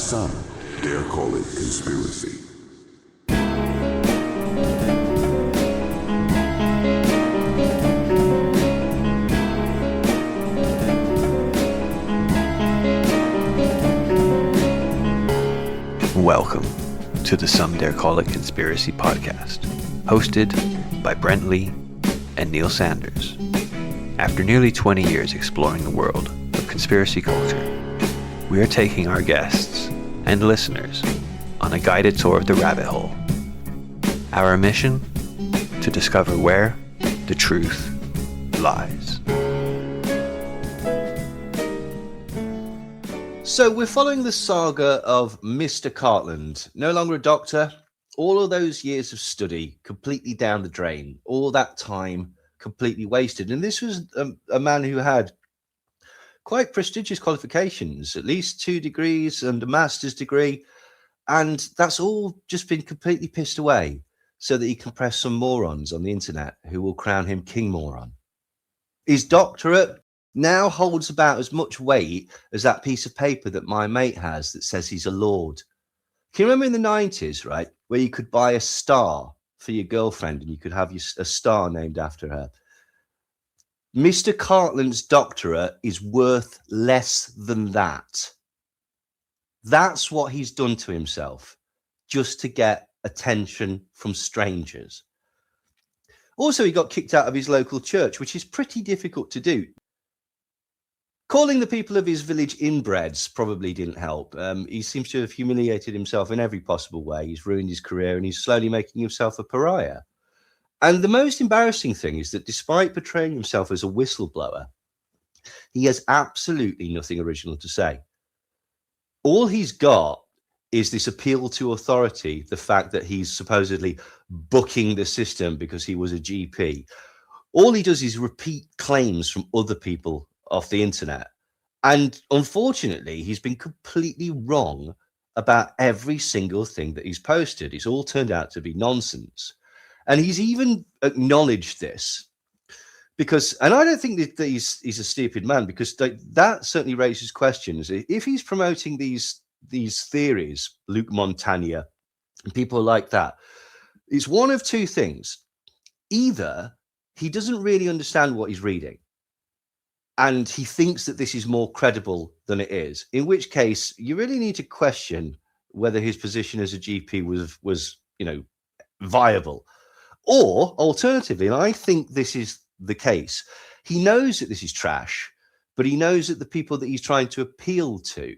Some dare call it conspiracy. Welcome to the Some Dare Call It Conspiracy podcast, hosted by Brent Lee and Neil Sanders. After nearly 20 years exploring the world of conspiracy culture, we are taking our guests and listeners on a guided tour of the rabbit hole. Our mission? To discover where the truth lies. So we're following the saga of Mr. Cartland, no longer a doctor. All of those years of study completely down the drain, all that time completely wasted. And this was a man who had quite prestigious qualifications, at least 2 degrees and a master's degree. And that's all just been completely pissed away so that he can press some morons on the internet who will crown him King Moron. His doctorate now holds about as much weight as that piece of paper that my mate has that says he's a lord. Can you remember in the 90s, right, where you could buy a star for your girlfriend and you could have a star named after her? Mr. Cartland's doctorate is worth less than that. That's what he's done to himself, just to get attention from strangers. Also, he got kicked out of his local church, which is pretty difficult to do. Calling the people of his village inbreds probably didn't help. He seems to have humiliated himself in every possible way. He's ruined his career and he's slowly making himself a pariah. And the most embarrassing thing is that despite portraying himself as a whistleblower, he has absolutely nothing original to say. All he's got is this appeal to authority, the fact that he's supposedly bucking the system because he was a GP. All he does is repeat claims from other people off the internet. And unfortunately, he's been completely wrong about every single thing that he's posted. It's all turned out to be nonsense. And he's even acknowledged this because, and I don't think that he's a stupid man, because that certainly raises questions. If he's promoting these theories, Luke Montagna and people like that, it's one of two things. Either he doesn't really understand what he's reading, and he thinks that this is more credible than it is, in which case you really need to question whether his position as a GP was viable. Or alternatively, and I think this is the case, he knows that this is trash, but he knows that the people that he's trying to appeal to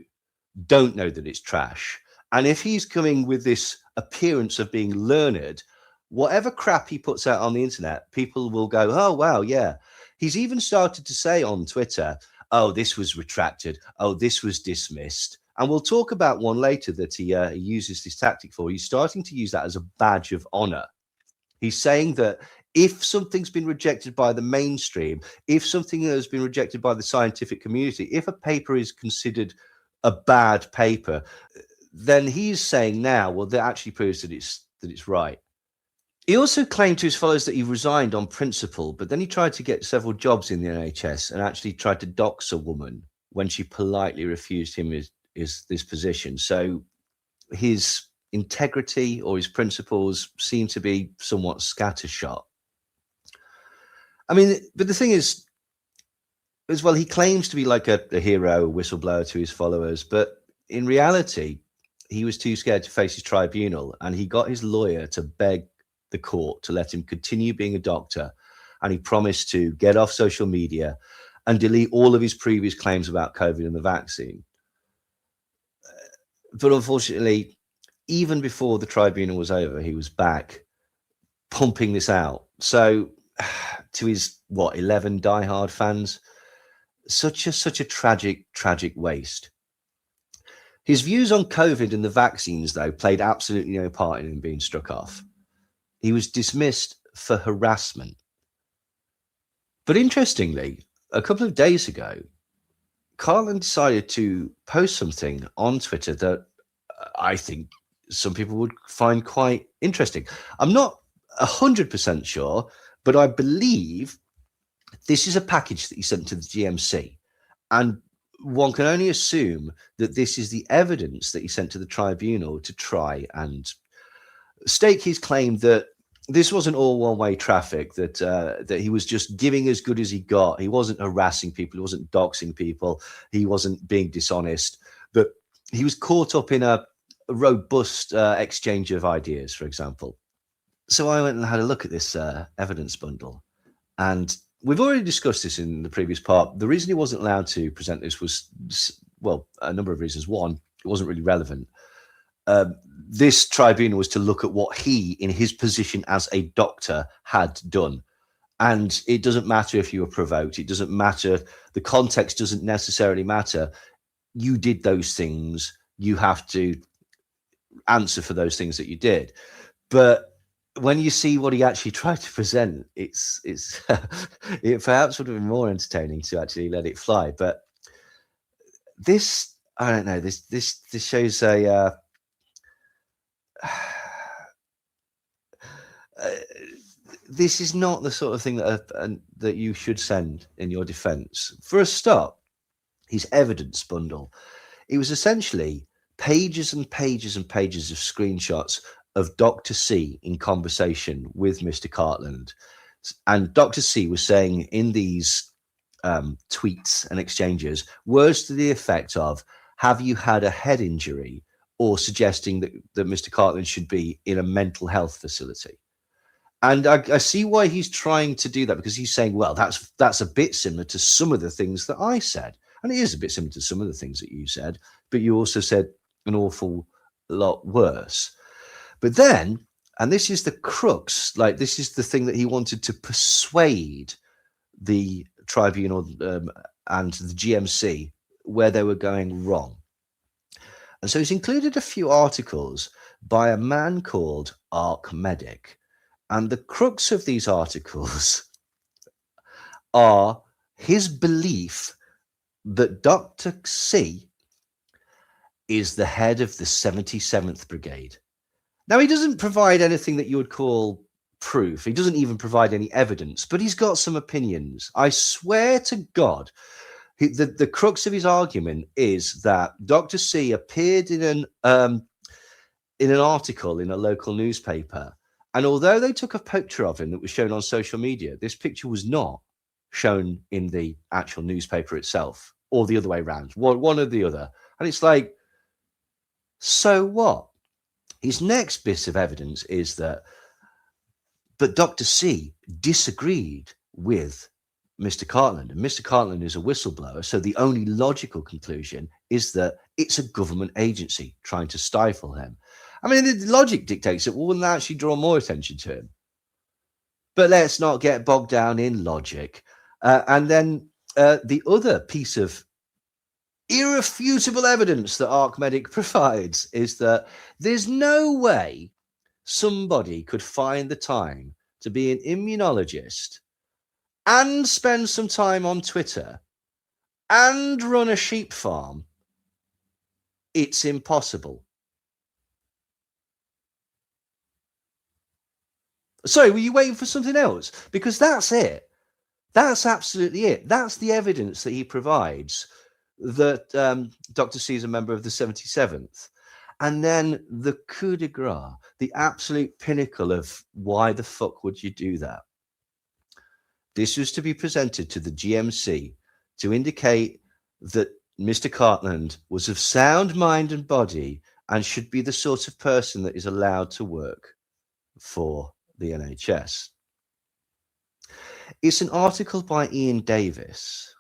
don't know that it's trash. And if he's coming with this appearance of being learned, whatever crap he puts out on the internet, people will go, oh, wow, yeah. He's even started to say on Twitter, oh, this was retracted. Oh, this was dismissed. And we'll talk about one later that he uses this tactic for. He's starting to use that as a badge of honor. He's saying that if something's been rejected by the mainstream, if something has been rejected by the scientific community, if a paper is considered a bad paper, then he's saying now, well, that actually proves that it's right. He also claimed to his followers that he resigned on principle, but then he tried to get several jobs in the NHS and actually tried to dox a woman when she politely refused him this position. So his integrity or his principles seem to be somewhat scattershot. I mean, but the thing is, as well, he claims to be like a hero, a whistleblower to his followers, but in reality, he was too scared to face his tribunal, and he got his lawyer to beg the court to let him continue being a doctor, and he promised to get off social media and delete all of his previous claims about COVID and the vaccine. But unfortunately, even before the tribunal was over, he was back pumping this out. So to his 11 diehard fans, such a tragic waste. His views on COVID and the vaccines, though, played absolutely no part in him being struck off. He was dismissed for harassment. But interestingly, a couple of days ago, Cartland decided to post something on Twitter that I think some people would find quite interesting. I'm not 100% sure, but I believe this is a package that he sent to the GMC. And one can only assume that this is the evidence that he sent to the tribunal to try and stake his claim that this wasn't all one-way traffic, that he was just giving as good as he got. He wasn't harassing people. He wasn't doxing people. He wasn't being dishonest. But he was caught up in a robust exchange of ideas, for example. So I went and had a look at this evidence bundle. And we've already discussed this in the previous part. The reason he wasn't allowed to present this was, well, a number of reasons. One, it wasn't really relevant. This tribunal was to look at what he, in his position as a doctor, had done. And it doesn't matter if you were provoked. It doesn't matter. The context doesn't necessarily matter. You did those things. You have to answer for those things that you did. But when you see what he actually tried to present, it perhaps would have been more entertaining to actually let it fly. But this, I don't know, this shows a this is not the sort of thing that you should send in your defense. For a start, his evidence bundle, it was essentially pages and pages and pages of screenshots of Dr. C in conversation with Mr. Cartland. And Dr. C was saying in these tweets and exchanges words to the effect of, have you had a head injury? Or suggesting that Mr. Cartland should be in a mental health facility. And I see why he's trying to do that, because he's saying, well, that's a bit similar to some of the things that I said. And it is a bit similar to some of the things that you said, but you also said an awful lot worse. But then, and this is the crux, like this is the thing that he wanted to persuade the tribunal and the GMC where they were going wrong. And so he's included a few articles by a man called Medic. And the crux of these articles are his belief that Dr. C is the head of the 77th Brigade. Now, he doesn't provide anything that you would call proof. He doesn't even provide any evidence, but he's got some opinions. I swear to God, the crux of his argument is that Dr. C appeared in an article in a local newspaper, and although they took a picture of him that was shown on social media, this picture was not shown in the actual newspaper itself, or the other way around, one or the other. And it's like, so what? His next bit of evidence is that, but Dr. C disagreed with Mr. Cartland, and Mr. Cartland is a whistleblower. So the only logical conclusion is that it's a government agency trying to stifle him. I mean, the logic dictates that wouldn't that actually draw more attention to him? But let's not get bogged down in logic. And then the other piece of irrefutable evidence that Medic provides is that there's no way somebody could find the time to be an immunologist and spend some time on Twitter and run a sheep farm. It's impossible. Sorry, were you waiting for something else? Because that's it. That's absolutely it. That's the evidence that he provides that Dr. C is a member of the 77th. And then the coup de grace, the absolute pinnacle of why the fuck would you do that? This was to be presented to the GMC to indicate that Mr. Cartland was of sound mind and body and should be the sort of person that is allowed to work for the NHS. It's an article by Ian Davis.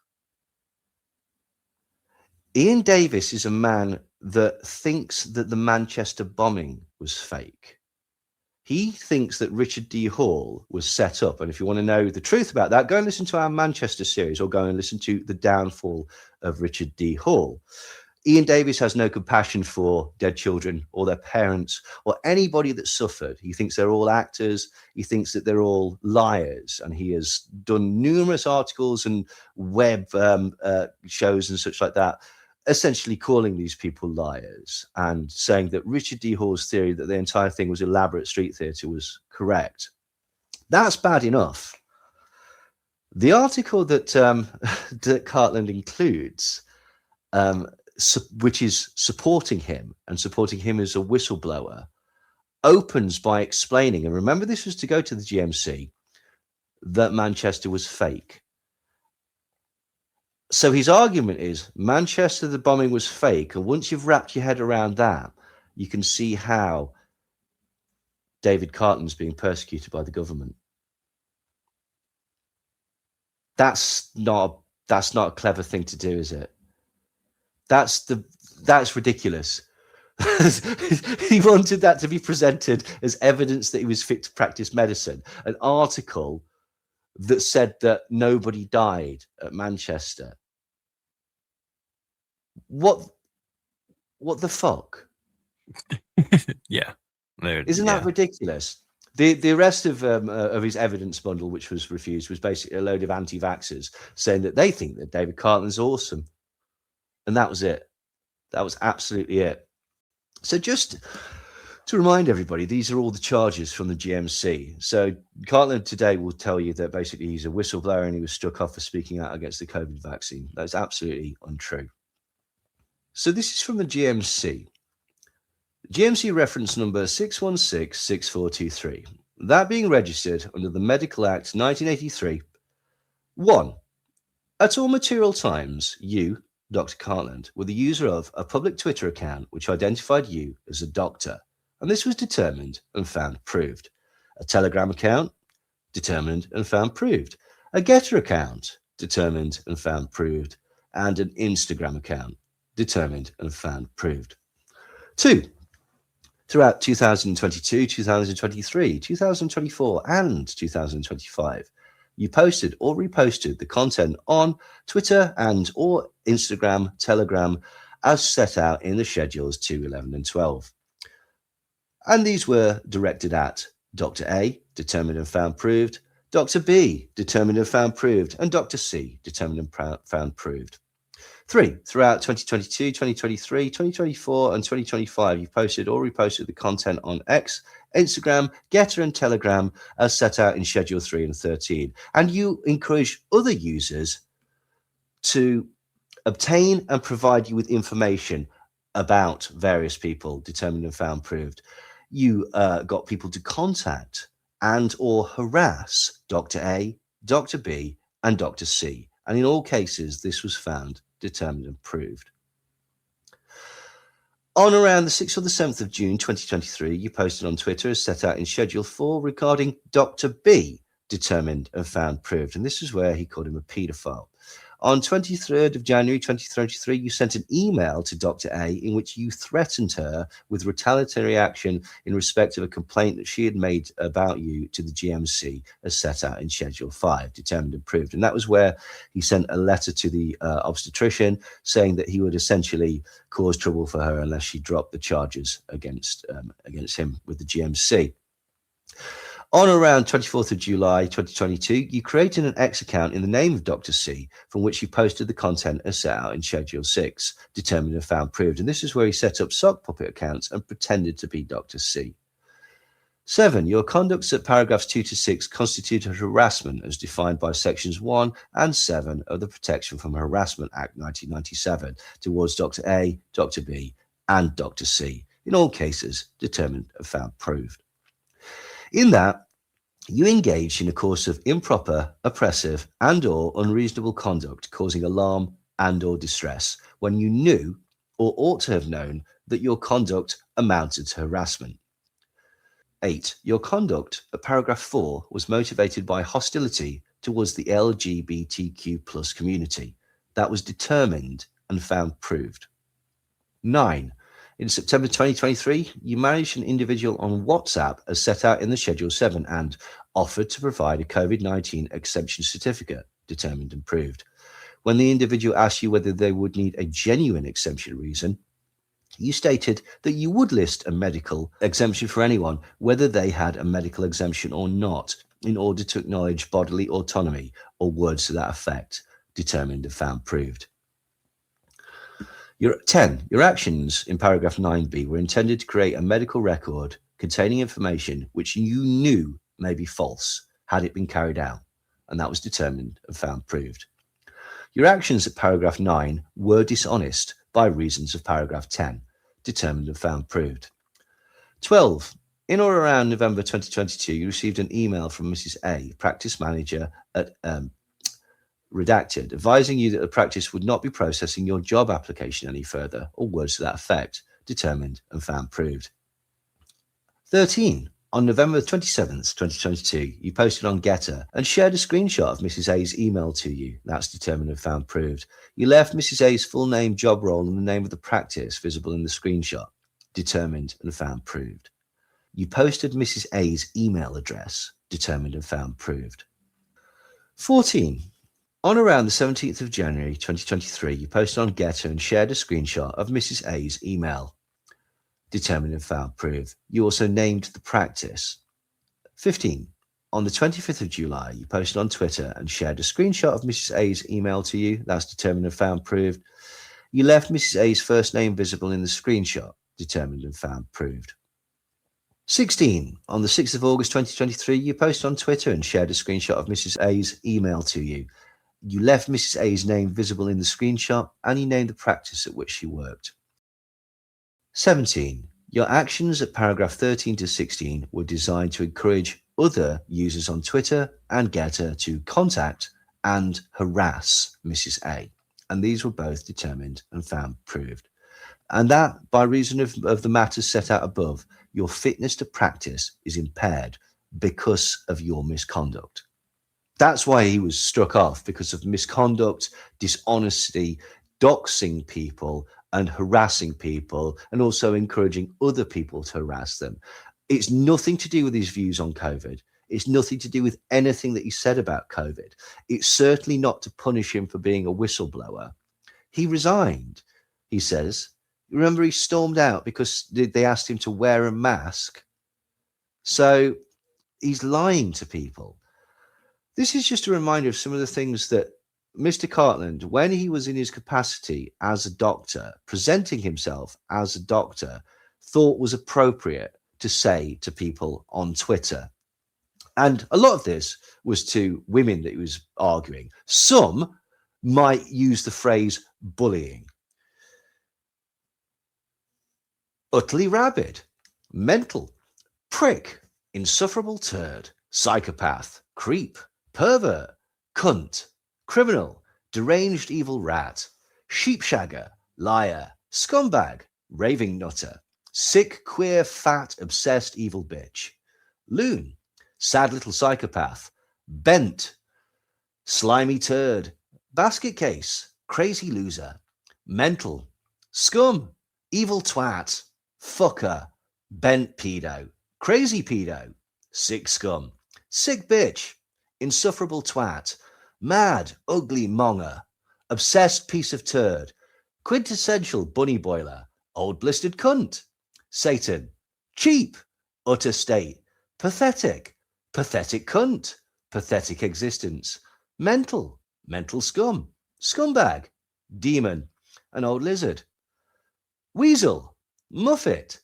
Ian Davis is a man that thinks that the Manchester bombing was fake. He thinks that Richard D. Hall was set up. And if you want to know the truth about that, go and listen to our Manchester series or go and listen to The Downfall of Richard D. Hall. Ian Davis has no compassion for dead children or their parents or anybody that suffered. He thinks they're all actors. He thinks that they're all liars. And he has done numerous articles and web shows and such like that, essentially calling these people liars and saying that Richard D. Hall's theory that the entire thing was elaborate street theatre was correct. That's bad enough. The article that that Cartland includes which is supporting him and supporting him as a whistleblower, opens by explaining, and remember this was to go to the GMC, that Manchester was fake. So his argument is Manchester, the bombing was fake. And once you've wrapped your head around that, you can see how David Cartland's being persecuted by the government. That's not a clever thing to do, is it? That's ridiculous. He wanted that to be presented as evidence that he was fit to practice medicine. An article that said that nobody died at Manchester. What the fuck? Yeah. Isn't that ridiculous? The rest of his evidence bundle, which was refused, was basically a load of anti-vaxxers saying that they think that David Cartland's awesome. And that was it. That was absolutely it. So just to remind everybody, these are all the charges from the GMC. So Cartland today will tell you that basically he's a whistleblower and he was struck off for speaking out against the COVID vaccine. That's absolutely untrue. So this is from the GMC. GMC reference number 6166423. That being registered under the Medical Act 1983. 1. At all material times, you, Dr. Cartland, were the user of a public Twitter account which identified you as a doctor, and this was determined and found proved. A Telegram account, determined and found proved. A Getter account, determined and found proved. And an Instagram account, determined and found proved. 2. Throughout 2022, 2023, 2024, and 2025, you posted or reposted the content on Twitter and or Instagram, Telegram, as set out in the schedules 2, 11, and 12. And these were directed at Dr. A, determined and found proved, Dr. B, determined and found proved, and Dr. C, determined and found proved. 3. Throughout 2022, 2023, 2024, and 2025, you posted or reposted the content on X, Instagram, Getter, and Telegram as set out in Schedule 3 and 13. And you encourage other users to obtain and provide you with information about various people, determined and found proved. You got people to contact and or harass Dr. A, Dr. B, and Dr. C. And in all cases, this was found, determined, and proved. On around the 6th or the 7th of June 2023, you posted on Twitter as set out in Schedule 4 regarding Dr. B, determined and found proved. And this is where he called him a paedophile. On 23rd of January 2023, you sent an email to Dr. A in which you threatened her with retaliatory action in respect of a complaint that she had made about you to the GMC as set out in Schedule 5, determined and proved. And that was where he sent a letter to the obstetrician saying that he would essentially cause trouble for her unless she dropped the charges against him with the GMC. On around 24th of July 2022, you created an X account in the name of Dr. C, from which you posted the content as set out in Schedule 6, determined and found proved. And this is where he set up sock puppet accounts and pretended to be Dr. C. 7. Your conducts at paragraphs 2 to 6 constituted harassment as defined by sections 1 and 7 of the Protection from Harassment Act 1997 towards Dr. A, Dr. B, and Dr. C. In all cases, determined and found proved. In that, you engaged in a course of improper, oppressive, and or unreasonable conduct causing alarm and or distress when you knew or ought to have known that your conduct amounted to harassment. 8. Your conduct at paragraph 4 was motivated by hostility towards the LGBTQ+ community. That was determined and found proved. 9. In September 2023, you managed an individual on WhatsApp as set out in the Schedule 7 and offered to provide a COVID-19 exemption certificate, determined and proved. When the individual asked you whether they would need a genuine exemption reason, you stated that you would list a medical exemption for anyone, whether they had a medical exemption or not, in order to acknowledge bodily autonomy or words to that effect, determined and found proved. 10. Your actions in paragraph 9b were intended to create a medical record containing information which you knew may be false had it been carried out, and that was determined and found proved. Your actions at paragraph 9 were dishonest by reasons of paragraph 10, determined and found proved. 12. In or around November 2022, you received an email from Mrs. A, practice manager at Redacted, advising you that the practice would not be processing your job application any further, or words to that effect, determined and found proved. 13. On November 27th, 2022, you posted on Getter and shared a screenshot of Mrs. A's email to you. That's determined and found proved. You left Mrs. A's full name, job role, and the name of the practice visible in the screenshot. Determined and found proved. You posted Mrs. A's email address. Determined and found proved. 14. On around the 17th of January 2023, you posted on Getter and shared a screenshot of Mrs. A's email. Determined and found proved. You also named the practice. 15. On the 25th of July, you posted on Twitter and shared a screenshot of Mrs. A's email to you. That's determined and found proved. You left Mrs. A's first name visible in the screenshot. Determined and found proved. 16. On the 6th of August 2023, you posted on Twitter and shared a screenshot of Mrs. A's email to you. You left Mrs. A's name visible in the screenshot and you named the practice at which she worked. 17. Your actions at paragraph 13 to 16 were designed to encourage other users on Twitter and Getter to contact and harass Mrs. A. And these were both determined and found proved. And that, by reason of the matters set out above, your fitness to practice is impaired because of your misconduct. That's why he was struck off, because of misconduct, dishonesty, doxing people, and harassing people, and also encouraging other people to harass them. It's nothing to do with his views on COVID. It's nothing to do with anything that he said about COVID. It's certainly not to punish him for being a whistleblower. He resigned, he says. Remember, he stormed out because they asked him to wear a mask. So he's lying to people. This is just a reminder of some of the things that Mr. Cartland, when he was in his capacity as a doctor, presenting himself as a doctor, thought was appropriate to say to people on Twitter. And a lot of this was to women that he was arguing. Some might use the phrase bullying. Utterly rabid, mental, prick, insufferable turd, psychopath, creep, pervert, cunt, criminal, deranged evil rat, sheepshagger, liar, scumbag, raving nutter, sick, queer, fat, obsessed evil bitch, loon, sad little psychopath, bent, slimy turd, basket case, crazy loser, mental, scum, evil twat, fucker, bent pedo, crazy pedo, sick scum, sick bitch, insufferable twat, mad, ugly monger, obsessed piece of turd, quintessential bunny boiler, old blistered cunt, Satan, cheap, utter state, pathetic, pathetic cunt, pathetic existence, mental, mental scum, scumbag, demon, an old lizard, weasel, muffet,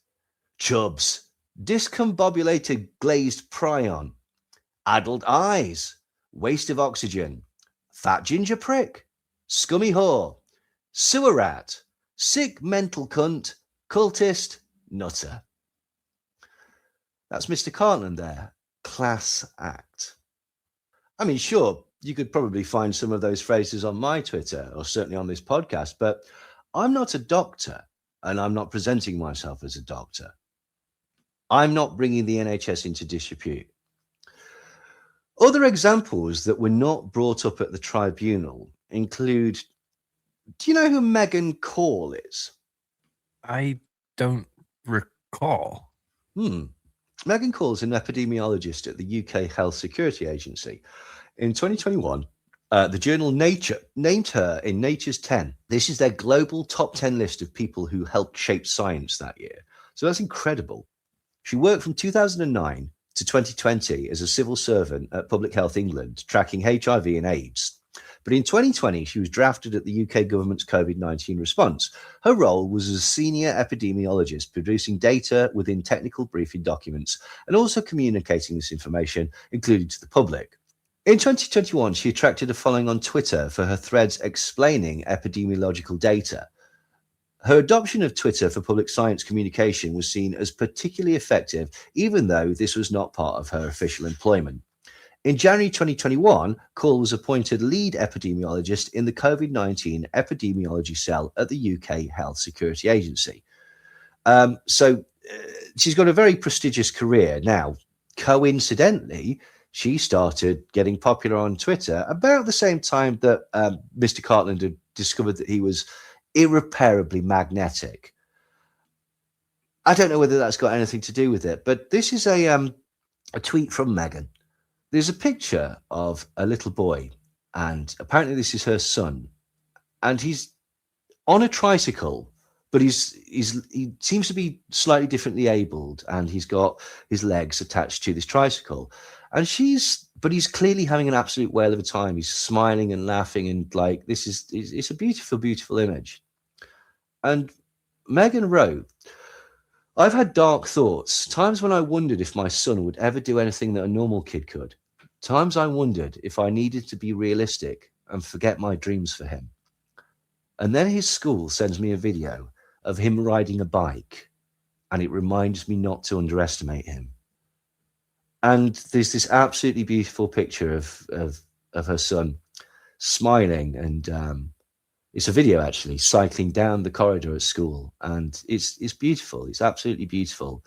chubs, discombobulated glazed prion, addled eyes, waste of oxygen, fat ginger prick, scummy whore, sewer rat, sick mental cunt, cultist, nutter. That's Mr. Cartland there. Class act. I mean, sure, you could probably find some of those phrases on my Twitter or certainly on this podcast, but I'm not a doctor and I'm not presenting myself as a doctor. I'm not bringing the NHS into disrepute. Other examples that were not brought up at the tribunal include, do you know who Megan Call is? I don't recall. Megan Call is an epidemiologist at the UK Health Security Agency. In 2021, the journal Nature named her in Nature's 10. This is their global top 10 list of people who helped shape science that year. So that's incredible. She worked from 2009 to 2020 as a civil servant at Public Health England, tracking HIV and AIDS. But in 2020, she was drafted at the UK government's COVID-19 response. Her role was as a senior epidemiologist, producing data within technical briefing documents and also communicating this information, including to the public. In 2021, she attracted a following on Twitter for her threads explaining epidemiological data. Her adoption of Twitter for public science communication was seen as particularly effective, even though this was not part of her official employment. In January 2021, Call was appointed lead epidemiologist in the COVID-19 epidemiology cell at the UK Health Security Agency. She's got a very prestigious career. Now, coincidentally, she started getting popular on Twitter about the same time that Mr. Cartland had discovered that he was irreparably magnetic. I don't know whether that's got anything to do with it, but this is a tweet from Megan. There's a picture of a little boy, and apparently this is her son, and he's on a tricycle, but he seems to be slightly differently abled, and he's got his legs attached to this tricycle, and but he's clearly having an absolute whale of a time. He's smiling and laughing, and like it's a beautiful, beautiful image. And Megan wrote, "I've had dark thoughts, times when I wondered if my son would ever do anything that a normal kid could. Times I wondered if I needed to be realistic and forget my dreams for him. And then his school sends me a video of him riding a bike, and it reminds me not to underestimate him." And there's this absolutely beautiful picture of her son smiling, and it's a video actually cycling down the corridor at school, and it's beautiful. It's absolutely beautiful,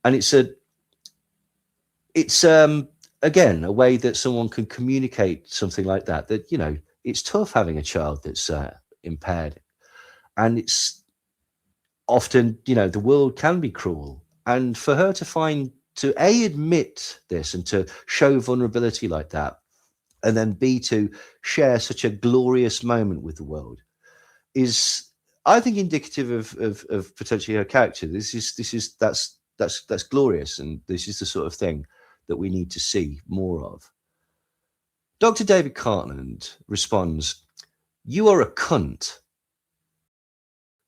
and it's again a way that someone can communicate something like that. That, you know, it's tough having a child that's impaired, and it's often, you know, the world can be cruel, and for her to admit this and to show vulnerability like that, and then to share such a glorious moment with the world, is, I think, indicative of potentially her character. That's glorious, and this is the sort of thing that we need to see more of. Dr. David Cartland responds, "You are a cunt."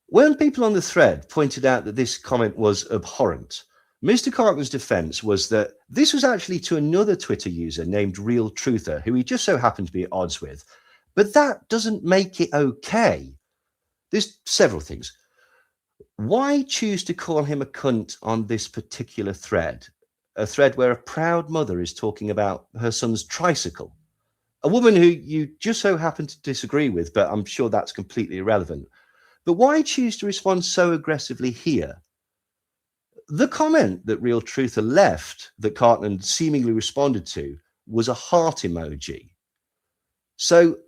When people on the thread pointed out that this comment was abhorrent, Mr. Cartland's defense was that this was actually to another Twitter user named Real Truther, who he just so happened to be at odds with. But that doesn't make it okay. There's several things. Why choose to call him a cunt on this particular thread? A thread where a proud mother is talking about her son's tricycle. A woman who you just so happen to disagree with, but I'm sure that's completely irrelevant. But why choose to respond so aggressively here? The comment that Real Truther left that Cartland seemingly responded to was a heart emoji. So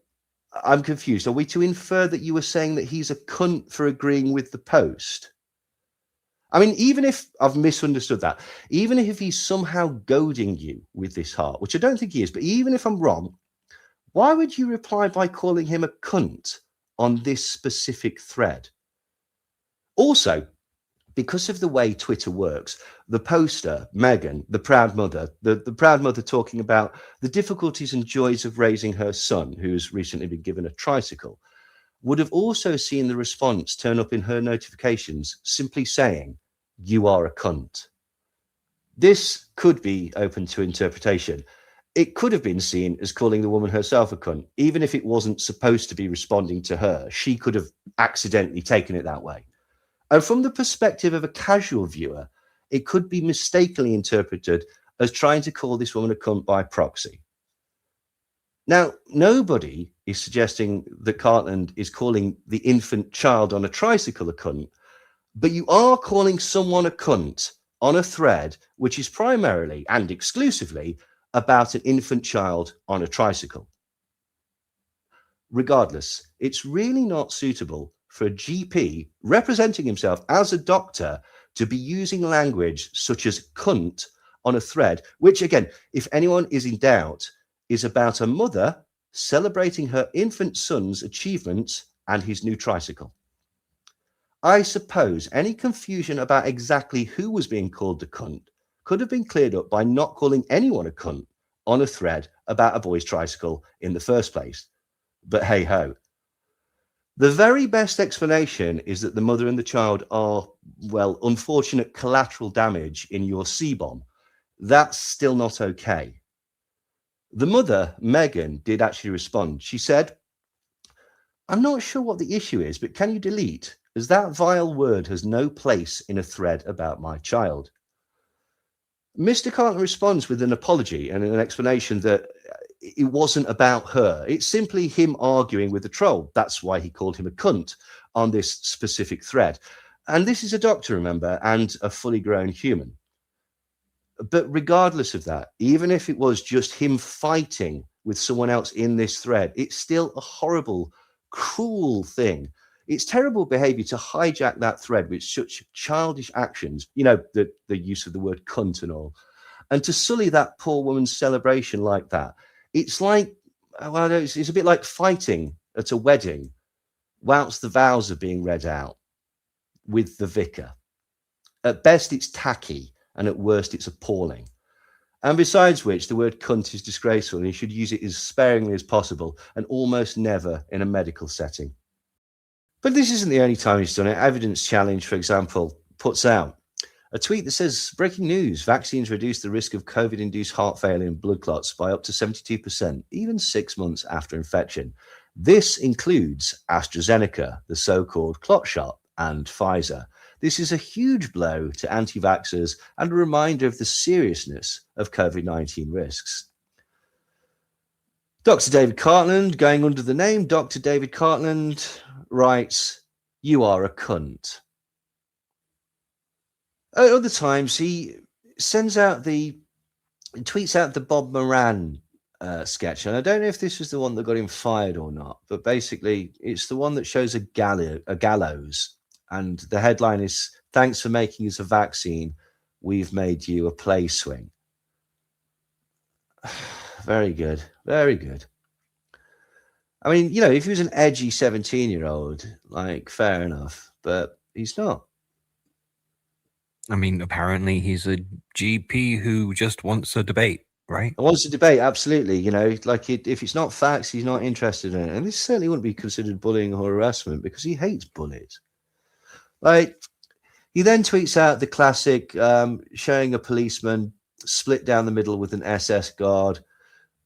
I'm confused. Are we to infer that you were saying that he's a cunt for agreeing with the post? I mean, even if I've misunderstood that, even if he's somehow goading you with this heart, which I don't think he is, but even if I'm wrong, why would you reply by calling him a cunt on this specific thread? Also, because of the way Twitter works, the poster, Megan, the proud mother talking about the difficulties and joys of raising her son, who's recently been given a tricycle, would have also seen the response turn up in her notifications simply saying, "You are a cunt." This could be open to interpretation. It could have been seen as calling the woman herself a cunt, even if it wasn't supposed to be responding to her. She could have accidentally taken it that way. And from the perspective of a casual viewer, it could be mistakenly interpreted as trying to call this woman a cunt by proxy. Now, nobody is suggesting that Cartland is calling the infant child on a tricycle a cunt, but you are calling someone a cunt on a thread which is primarily and exclusively about an infant child on a tricycle. Regardless, it's really not suitable for a GP representing himself as a doctor to be using language such as cunt on a thread, which, again, if anyone is in doubt, is about a mother celebrating her infant son's achievements and his new tricycle. I suppose any confusion about exactly who was being called a cunt could have been cleared up by not calling anyone a cunt on a thread about a boy's tricycle in the first place. But hey ho. The very best explanation is that the mother and the child are, well, unfortunate collateral damage in your C-bomb. That's still not okay. The mother, Megan, did actually respond. She said, "I'm not sure what the issue is, but can you delete, as that vile word has no place in a thread about my child." Mr. Cartland responds with an apology and an explanation that it wasn't about her. It's simply him arguing with the troll. That's why he called him a cunt on this specific thread. And this is a doctor, remember, and a fully grown human. But regardless of that, even if it was just him fighting with someone else in this thread, it's still a horrible, cruel thing. It's terrible behavior to hijack that thread with such childish actions, you know, the use of the word cunt and all, and to sully that poor woman's celebration like that. It's like, well, it's a bit like fighting at a wedding whilst the vows are being read out with the vicar. At best, it's tacky, and at worst, it's appalling. And besides which, the word cunt is disgraceful, and you should use it as sparingly as possible, and almost never in a medical setting. But this isn't the only time he's done it. Evidence Challenge, for example, puts out a tweet that says, "Breaking news, vaccines reduce the risk of COVID-induced heart failure and blood clots by up to 72%, even 6 months after infection. This includes AstraZeneca, the so-called clot shot, and Pfizer. This is a huge blow to anti-vaxxers and a reminder of the seriousness of COVID-19 risks." Dr. David Cartland, going under the name Dr. David Cartland, writes, "You are a cunt." At other times, he tweets out the Bob Moran sketch. And I don't know if this was the one that got him fired or not, but basically it's the one that shows a gallows. And the headline is, "Thanks for making us a vaccine. We've made you a play swing." Very good. Very good. I mean, you know, if he was an edgy 17-year-old, like, fair enough, but he's not. I mean, apparently he's a GP who just wants a debate, right? Wants a debate, absolutely. You know, like if it's not facts, he's not interested in it. And this certainly wouldn't be considered bullying or harassment because he hates bullies. Like, he then tweets out the classic showing a policeman split down the middle with an SS guard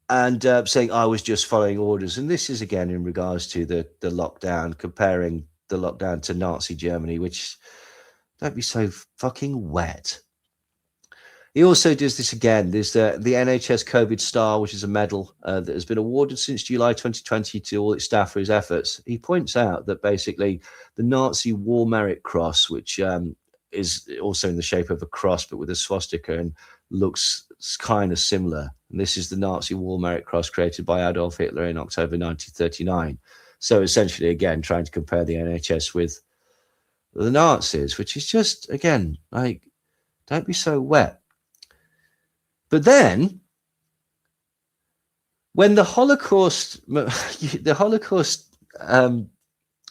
and saying, "I was just following orders." And this is, again, in regards to the lockdown, comparing the lockdown to Nazi Germany, which, don't be so fucking wet. He also does this again. There's the NHS COVID Star, which is a medal that has been awarded since July 2020 to all its staff for his efforts. He points out that basically the Nazi War Merit Cross, which is also in the shape of a cross but with a swastika and looks kind of similar. And this is the Nazi War Merit Cross created by Adolf Hitler in October 1939. So essentially, again, trying to compare the NHS with the Nazis, which is just, again, like, don't be so wet. But then, when the Holocaust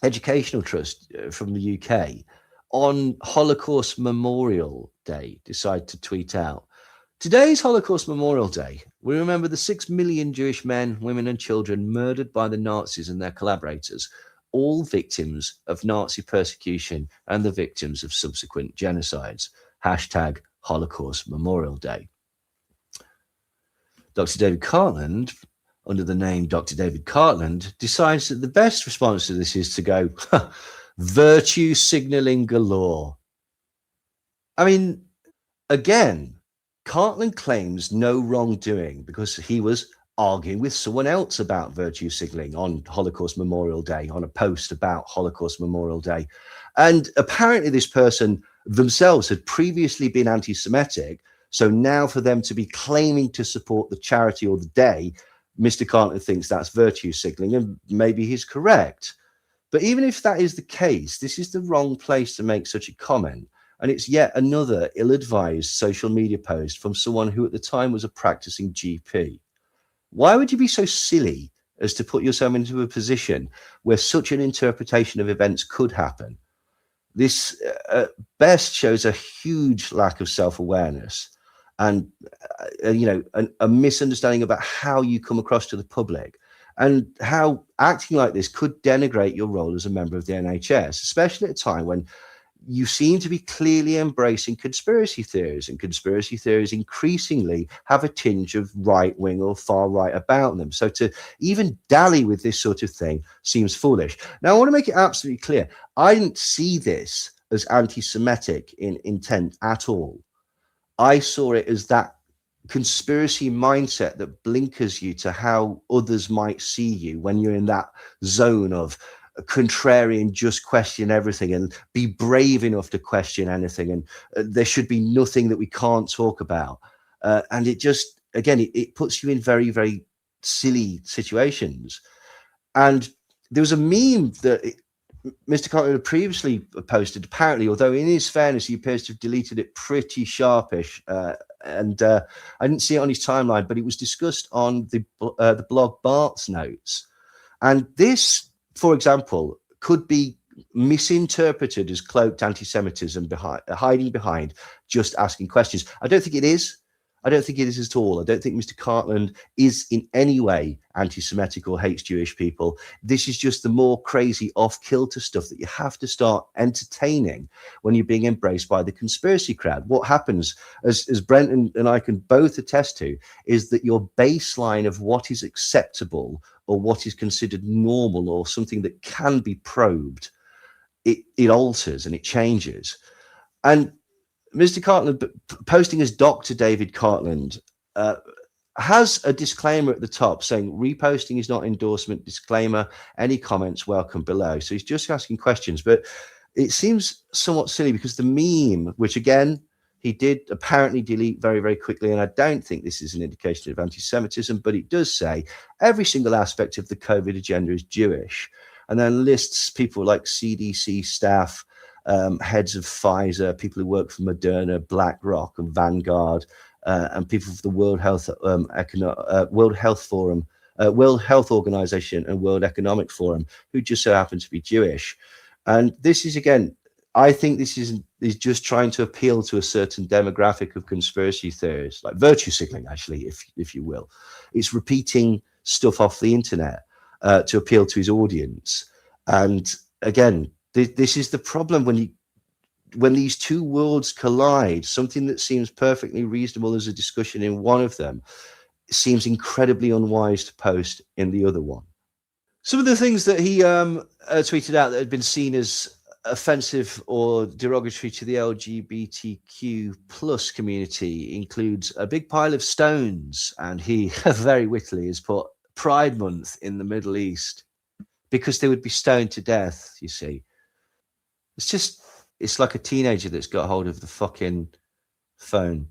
Educational Trust from the UK on Holocaust Memorial Day decide to tweet out, "Today's Holocaust Memorial Day, we remember the 6 million Jewish men, women and children murdered by the Nazis and their collaborators, all victims of Nazi persecution and the victims of subsequent genocides. Hashtag Holocaust Memorial Day." Dr. David Cartland, under the name Dr. David Cartland, decides that the best response to this is to go, virtue signaling galore. I mean, again, Cartland claims no wrongdoing because he was arguing with someone else about virtue signaling on Holocaust Memorial Day, on a post about Holocaust Memorial Day. And apparently this person themselves had previously been anti-Semitic. So now for them to be claiming to support the charity or the day, Mr. Cartland thinks that's virtue signaling, and maybe he's correct. But even if that is the case, this is the wrong place to make such a comment. And it's yet another ill-advised social media post from someone who at the time was a practicing GP. Why would you be so silly as to put yourself into a position where such an interpretation of events could happen? This at best shows a huge lack of self-awareness and a misunderstanding about how you come across to the public and how acting like this could denigrate your role as a member of the NHS, especially at a time when you seem to be clearly embracing conspiracy theories, and conspiracy theories increasingly have a tinge of right wing or far right about them. So to even dally with this sort of thing seems foolish. Now, I want to make it absolutely clear. I didn't see this as anti-Semitic in intent at all. I saw it as that conspiracy mindset that blinkers you to how others might see you when you're in that zone of contrarian, just question everything and be brave enough to question anything, and there should be nothing that we can't talk about, and it just, again, it puts you in very, very silly situations. And there was a meme that Mr. Cartland had previously posted, apparently, although in his fairness he appears to have deleted it pretty sharpish, and I didn't see it on his timeline, but it was discussed on the blog Bart's Notes. And this, for example, could be misinterpreted as cloaked anti-Semitism hiding behind just asking questions. I don't think it is. I don't think it is at all. I don't think Mr. Cartland is in any way anti-Semitic or hates Jewish people. This is just the more crazy off-kilter stuff that you have to start entertaining when you're being embraced by the conspiracy crowd. What happens, as Brent and I can both attest to, is that your baseline of what is acceptable or what is considered normal or something that can be probed, it alters and it changes. And Mr. Cartland, posting as Dr. David Cartland, has a disclaimer at the top saying reposting is not endorsement, disclaimer, any comments welcome below. So he's just asking questions, but it seems somewhat silly because the meme, which again, he did apparently delete very, very quickly, and I don't think this is an indication of anti-Semitism, but it does say every single aspect of the COVID agenda is Jewish, and then lists people like CDC staff, heads of Pfizer, people who work for Moderna, BlackRock, and Vanguard, and people for the World Health Forum, World Health Organization, and World Economic Forum, who just so happen to be Jewish. And this is, again, I think this is just trying to appeal to a certain demographic of conspiracy theorists, like virtue signaling, actually, if you will. It's repeating stuff off the internet to appeal to his audience. And again, this is the problem when these two worlds collide. Something that seems perfectly reasonable as a discussion in one of them seems incredibly unwise to post in the other one. Some of the things that he tweeted out that had been seen as offensive or derogatory to the LGBTQ plus community includes a big pile of stones, and he very wittily has put Pride Month in the Middle East because they would be stoned to death, you see. It's like a teenager that's got hold of the fucking phone.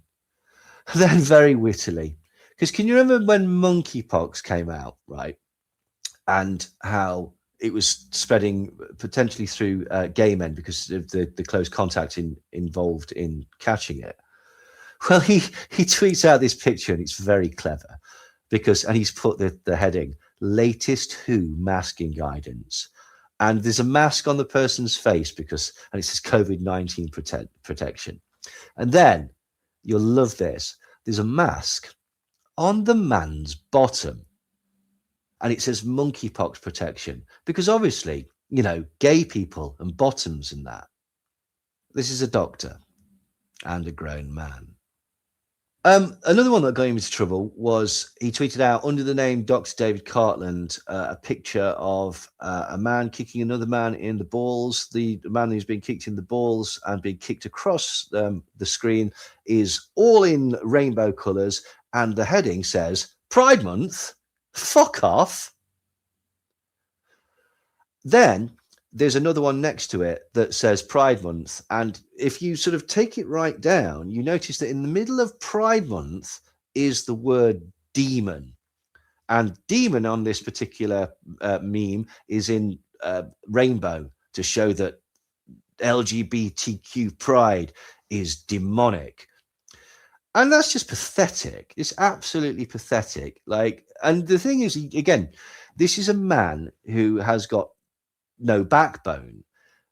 Then very wittily, because can you remember when monkeypox came out, right? And how it was spreading potentially through gay men because of the close contact involved in catching it. Well, he tweets out this picture, and it's very clever and he's put the heading, latest WHO masking guidance. And there's a mask on the person's face and it says COVID-19 protection. And then you'll love this. There's a mask on the man's bottom, and it says monkeypox protection, because obviously, gay people and bottoms and that. This is a doctor and a grown man. Another one that got him into trouble was he tweeted out under the name Dr. David Cartland a picture of a man kicking another man in the balls. The man who's been kicked in the balls and being kicked across the screen is all in rainbow colours, and the heading says, Pride Month, fuck off. Then there's another one next to it that says Pride Month. And if you sort of take it right down, you notice that in the middle of Pride Month is the word demon. And demon on this particular meme is in rainbow to show that LGBTQ pride is demonic. And that's just pathetic. It's absolutely pathetic. And the thing is, again, this is a man who has got no backbone.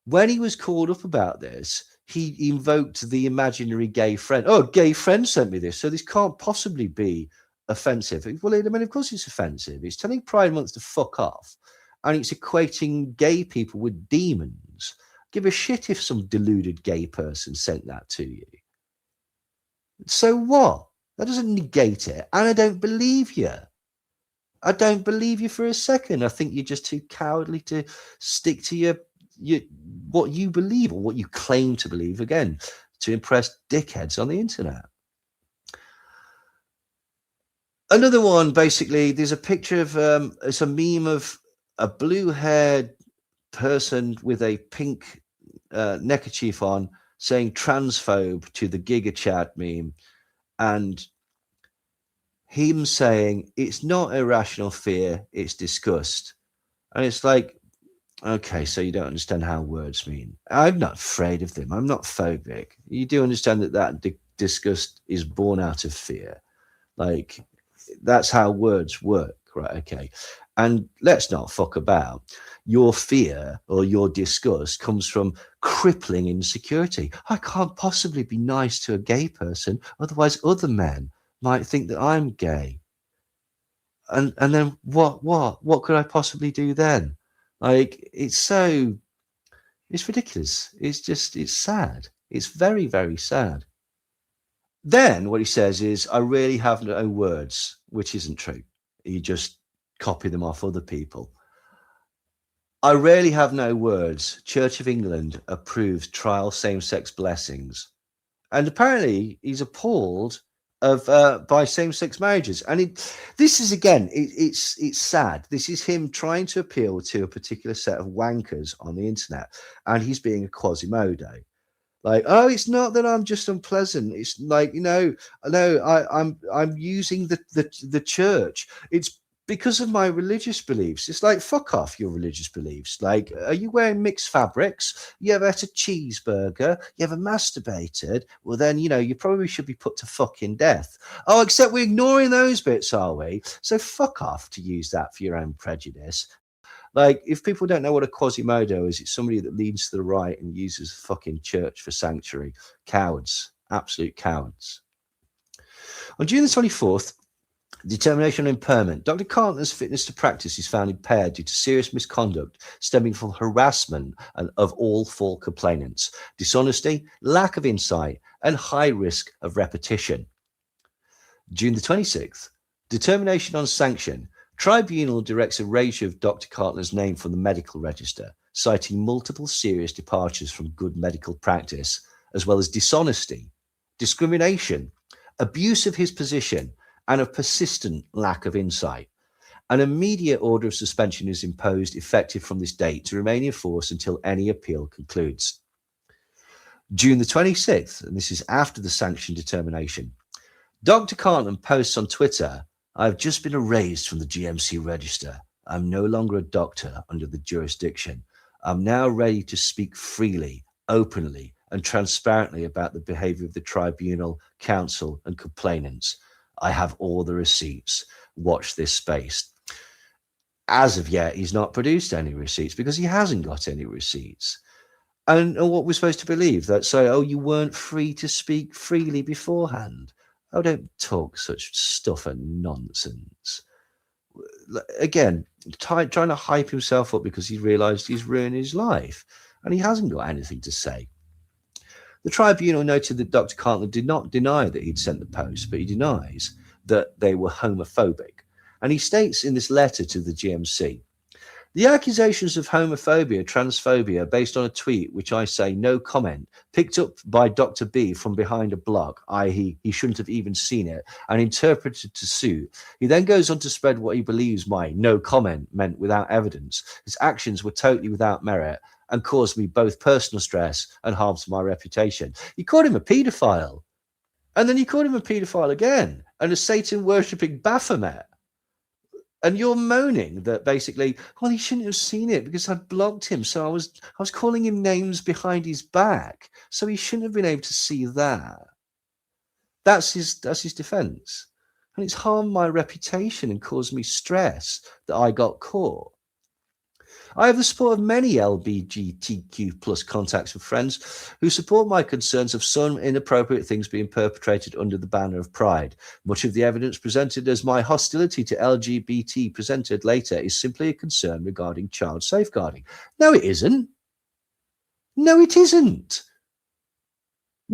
When he was called up about this, he invoked the imaginary gay friend. Oh, gay friend sent me this, so this can't possibly be offensive. Well, I mean, of course it's offensive. It's telling Pride Month to fuck off, and it's equating gay people with demons. give a shit if some deluded gay person sent that to you. So what? That doesn't negate it. And I don't believe you. I don't believe you for a second. I think you're just too cowardly to stick to your what you believe or what you claim to believe, again, to impress dickheads on the internet. Another one, basically, there's a picture of, it's a meme of a blue-haired person with a pink neckerchief on saying transphobe to the Giga Chat meme, and him saying it's not irrational fear, it's disgust. And it's like, okay, so you don't understand how words mean. I'm not afraid of them. I'm not phobic. You do understand that disgust is born out of fear. Like, that's how words work, right? Okay. And let's not fuck about. Your fear or your disgust comes from crippling insecurity. I can't possibly be nice to a gay person, otherwise other men might think that I'm gay. And then what could I possibly do then? Like, it's ridiculous. It's sad. It's very, very sad. Then what he says is, I really have no words, which isn't true. You just copy them off other people. I really have no words. Church of England approves trial same-sex blessings. And apparently he's appalled by same-sex marriages. And this is, again, it's sad. This is him trying to appeal to a particular set of wankers on the internet. And he's being a Quasimodo. Like, oh, it's not that I'm just unpleasant. It's like, I'm using the church. It's because of my religious beliefs. It's like, fuck off your religious beliefs. Like, are you wearing mixed fabrics? You ever had a cheeseburger? You ever masturbated? Well, then, you probably should be put to fucking death. Oh, except we're ignoring those bits, are we? So fuck off to use that for your own prejudice. Like, if people don't know what a Quasimodo is, it's somebody that leans to the right and uses fucking church for sanctuary. Cowards. Absolute cowards. On June the 24th, determination on impairment. Dr. Cartland's fitness to practice is found impaired due to serious misconduct stemming from harassment of all 4 complainants, dishonesty, lack of insight, and high risk of repetition. June the 26th, determination on sanction. Tribunal directs erasure of Dr. Cartland's name from the medical register, citing multiple serious departures from good medical practice, as well as dishonesty, discrimination, abuse of his position, and a persistent lack of insight. An immediate order of suspension is imposed effective from this date to remain in force until any appeal concludes. June the 26th, and this is after the sanction determination, Dr. Cartland posts on Twitter, I've just been erased from the GMC register. I'm no longer a doctor under the jurisdiction. I'm now ready to speak freely, openly, and transparently about the behavior of the tribunal, counsel, and complainants. I have all the receipts. Watch this space. As of yet, he's not produced any receipts because he hasn't got any receipts. And what we're supposed to believe, that you weren't free to speak freely beforehand. Oh, don't talk such stuff and nonsense. Again, trying to hype himself up because he realized he's ruined his life and he hasn't got anything to say. The tribunal noted that Dr. Cartland did not deny that he'd sent the post, but he denies that they were homophobic. And he states in this letter to the GMC, the accusations of homophobia, transphobia, based on a tweet, which I say no comment, picked up by Dr. B from behind a block, i.e. he shouldn't have even seen it, and interpreted to suit. He then goes on to spread what he believes my no comment meant without evidence. His actions were totally without merit and caused me both personal stress and harm to my reputation. He called him a paedophile. And then he called him a paedophile again, and a Satan-worshipping Baphomet. And you're moaning that basically, well, he shouldn't have seen it because I blocked him. So I was calling him names behind his back. So he shouldn't have been able to see that. That's his defense. And it's harmed my reputation and caused me stress that I got caught. I have the support of many LGBTQ plus contacts and friends who support my concerns of some inappropriate things being perpetrated under the banner of pride. Much of the evidence presented as my hostility to LGBT presented later is simply a concern regarding child safeguarding. No, it isn't. No, it isn't.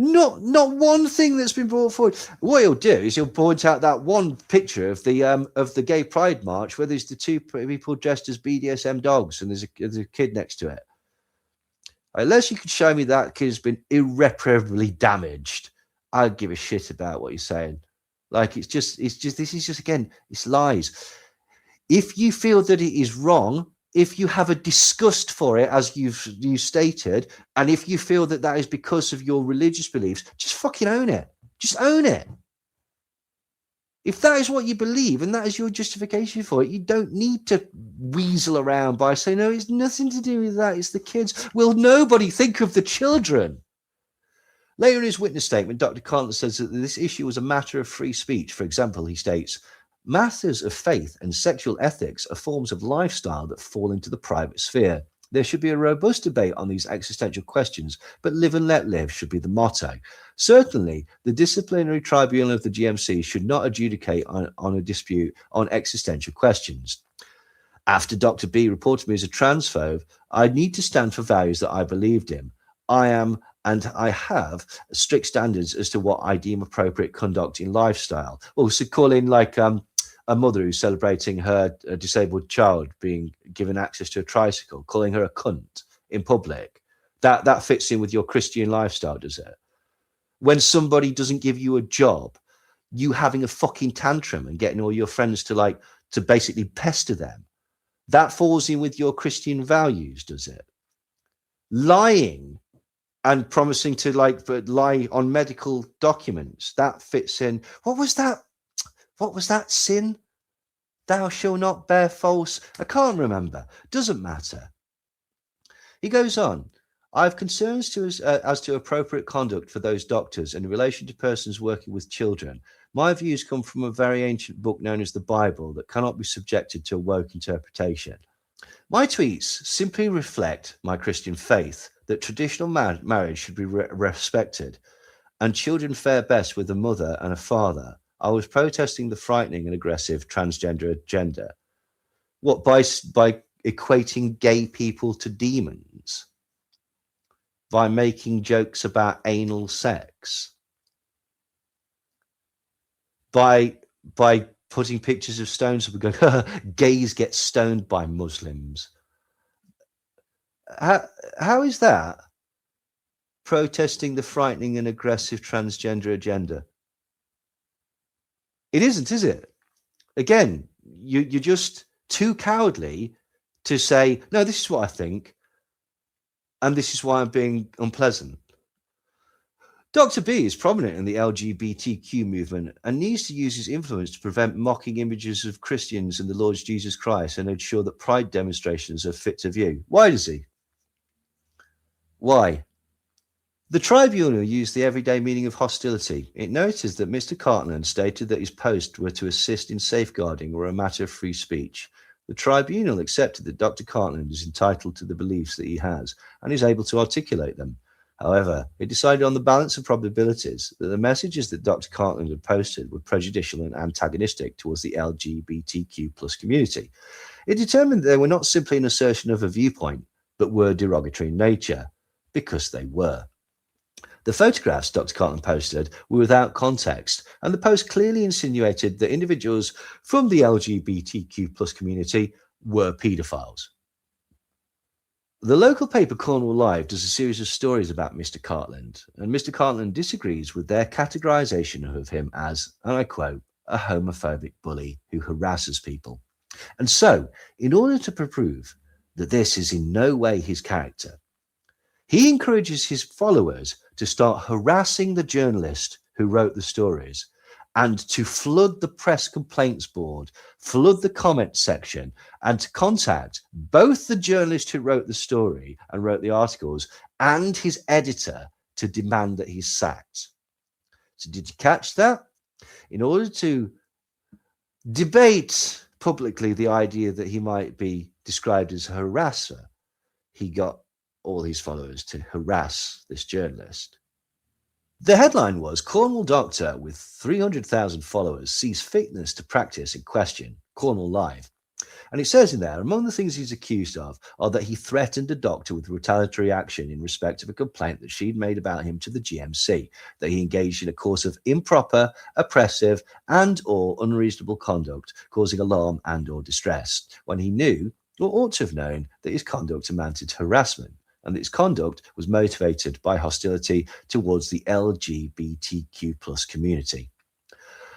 Not one thing that's been brought forward. What he'll do is he'll point out that one picture of the gay pride march where there's the two people dressed as BDSM dogs and there's a kid next to it. Unless you could show me that kid has been irreparably damaged, I'd give a shit about what you're saying. Like it's just this is just again, it's lies. If you feel that it is wrong, if you have a disgust for it, as you stated, and if you feel that that is because of your religious beliefs, just fucking own it. Just own it. If that is what you believe and that is your justification for it, you don't need to weasel around by saying, no, it's nothing to do with that. It's the kids. Will nobody think of the children? Later in his witness statement, Dr. Cartland says that this issue was a matter of free speech. For example, he states, matters of faith and sexual ethics are forms of lifestyle that fall into the private sphere. There should be a robust debate on these existential questions, but live and let live should be the motto. Certainly, the disciplinary tribunal of the GMC should not adjudicate on a dispute on existential questions. After Dr. B reported me as a transphobe, I need to stand for values that I believed in. I am and I have strict standards as to what I deem appropriate conduct in lifestyle. Also calling like a mother who's celebrating her disabled child being given access to a tricycle, calling her a cunt in public. That fits in with your Christian lifestyle, does it? When somebody doesn't give you a job, you having a fucking tantrum and getting all your friends to basically pester them. That falls in with your Christian values, does it? Lying and promising to lie on medical documents, that fits in. What was that sin? Thou shalt not bear false. I can't remember. Doesn't matter. He goes on. I have concerns as to appropriate conduct for those doctors in relation to persons working with children. My views come from a very ancient book known as the Bible that cannot be subjected to a woke interpretation. My tweets simply reflect my Christian faith that traditional marriage should be respected and children fare best with a mother and a father. I was protesting the frightening and aggressive transgender agenda. What, by equating gay people to demons? By making jokes about anal sex? By putting pictures of stones up and going, gays get stoned by Muslims? How is that protesting the frightening and aggressive transgender agenda? It isn't, is it? Again, you're just too cowardly to say, no, this is what I think, and this is why I'm being unpleasant. Dr. B is prominent in the LGBTQ movement and needs to use his influence to prevent mocking images of Christians and the Lord Jesus Christ and ensure that pride demonstrations are fit to view. Why does he? Why? The tribunal used the everyday meaning of hostility. It noticed that Mr. Cartland stated that his posts were to assist in safeguarding or a matter of free speech. The tribunal accepted that Dr. Cartland is entitled to the beliefs that he has and is able to articulate them. However, it decided on the balance of probabilities that the messages that Dr. Cartland had posted were prejudicial and antagonistic towards the LGBTQ plus community. It determined that they were not simply an assertion of a viewpoint, but were derogatory in nature, because they were. The photographs Dr. Cartland posted were without context, and the post clearly insinuated that individuals from the LGBTQ plus community were paedophiles. The local paper Cornwall Live does a series of stories about Mr. Cartland, and Mr. Cartland disagrees with their categorization of him as, and I quote, a homophobic bully who harasses people. And so, in order to prove that this is in no way his character, he encourages his followers to start harassing the journalist who wrote the stories and to flood the press complaints board, flood the comment section, and to contact both the journalist who wrote the story and wrote the articles and his editor to demand that he's sacked. So did you catch that? In order to debate publicly the idea that he might be described as a harasser, he got all his followers to harass this journalist. The headline was, Cornwall doctor with 300,000 followers sees fitness to practice in question, Cornwall Live. And it says in there, among the things he's accused of are that he threatened a doctor with retaliatory action in respect of a complaint that she'd made about him to the GMC, that he engaged in a course of improper, oppressive, and or unreasonable conduct, causing alarm and or distress, when he knew, or ought to have known, that his conduct amounted to harassment, and that his conduct was motivated by hostility towards the LGBTQ plus community.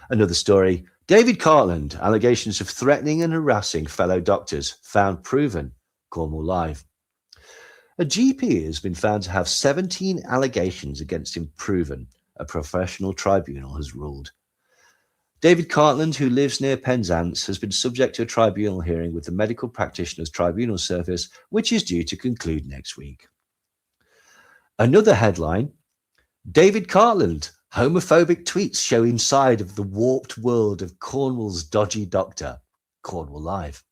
Another story, David Cartland, allegations of threatening and harassing fellow doctors found proven, Cornwall Live. A GP has been found to have 17 allegations against him proven, a professional tribunal has ruled. David Cartland, who lives near Penzance, has been subject to a tribunal hearing with the Medical Practitioners Tribunal Service, which is due to conclude next week. Another headline, David Cartland, homophobic tweets show inside of the warped world of Cornwall's dodgy doctor, Cornwall Live.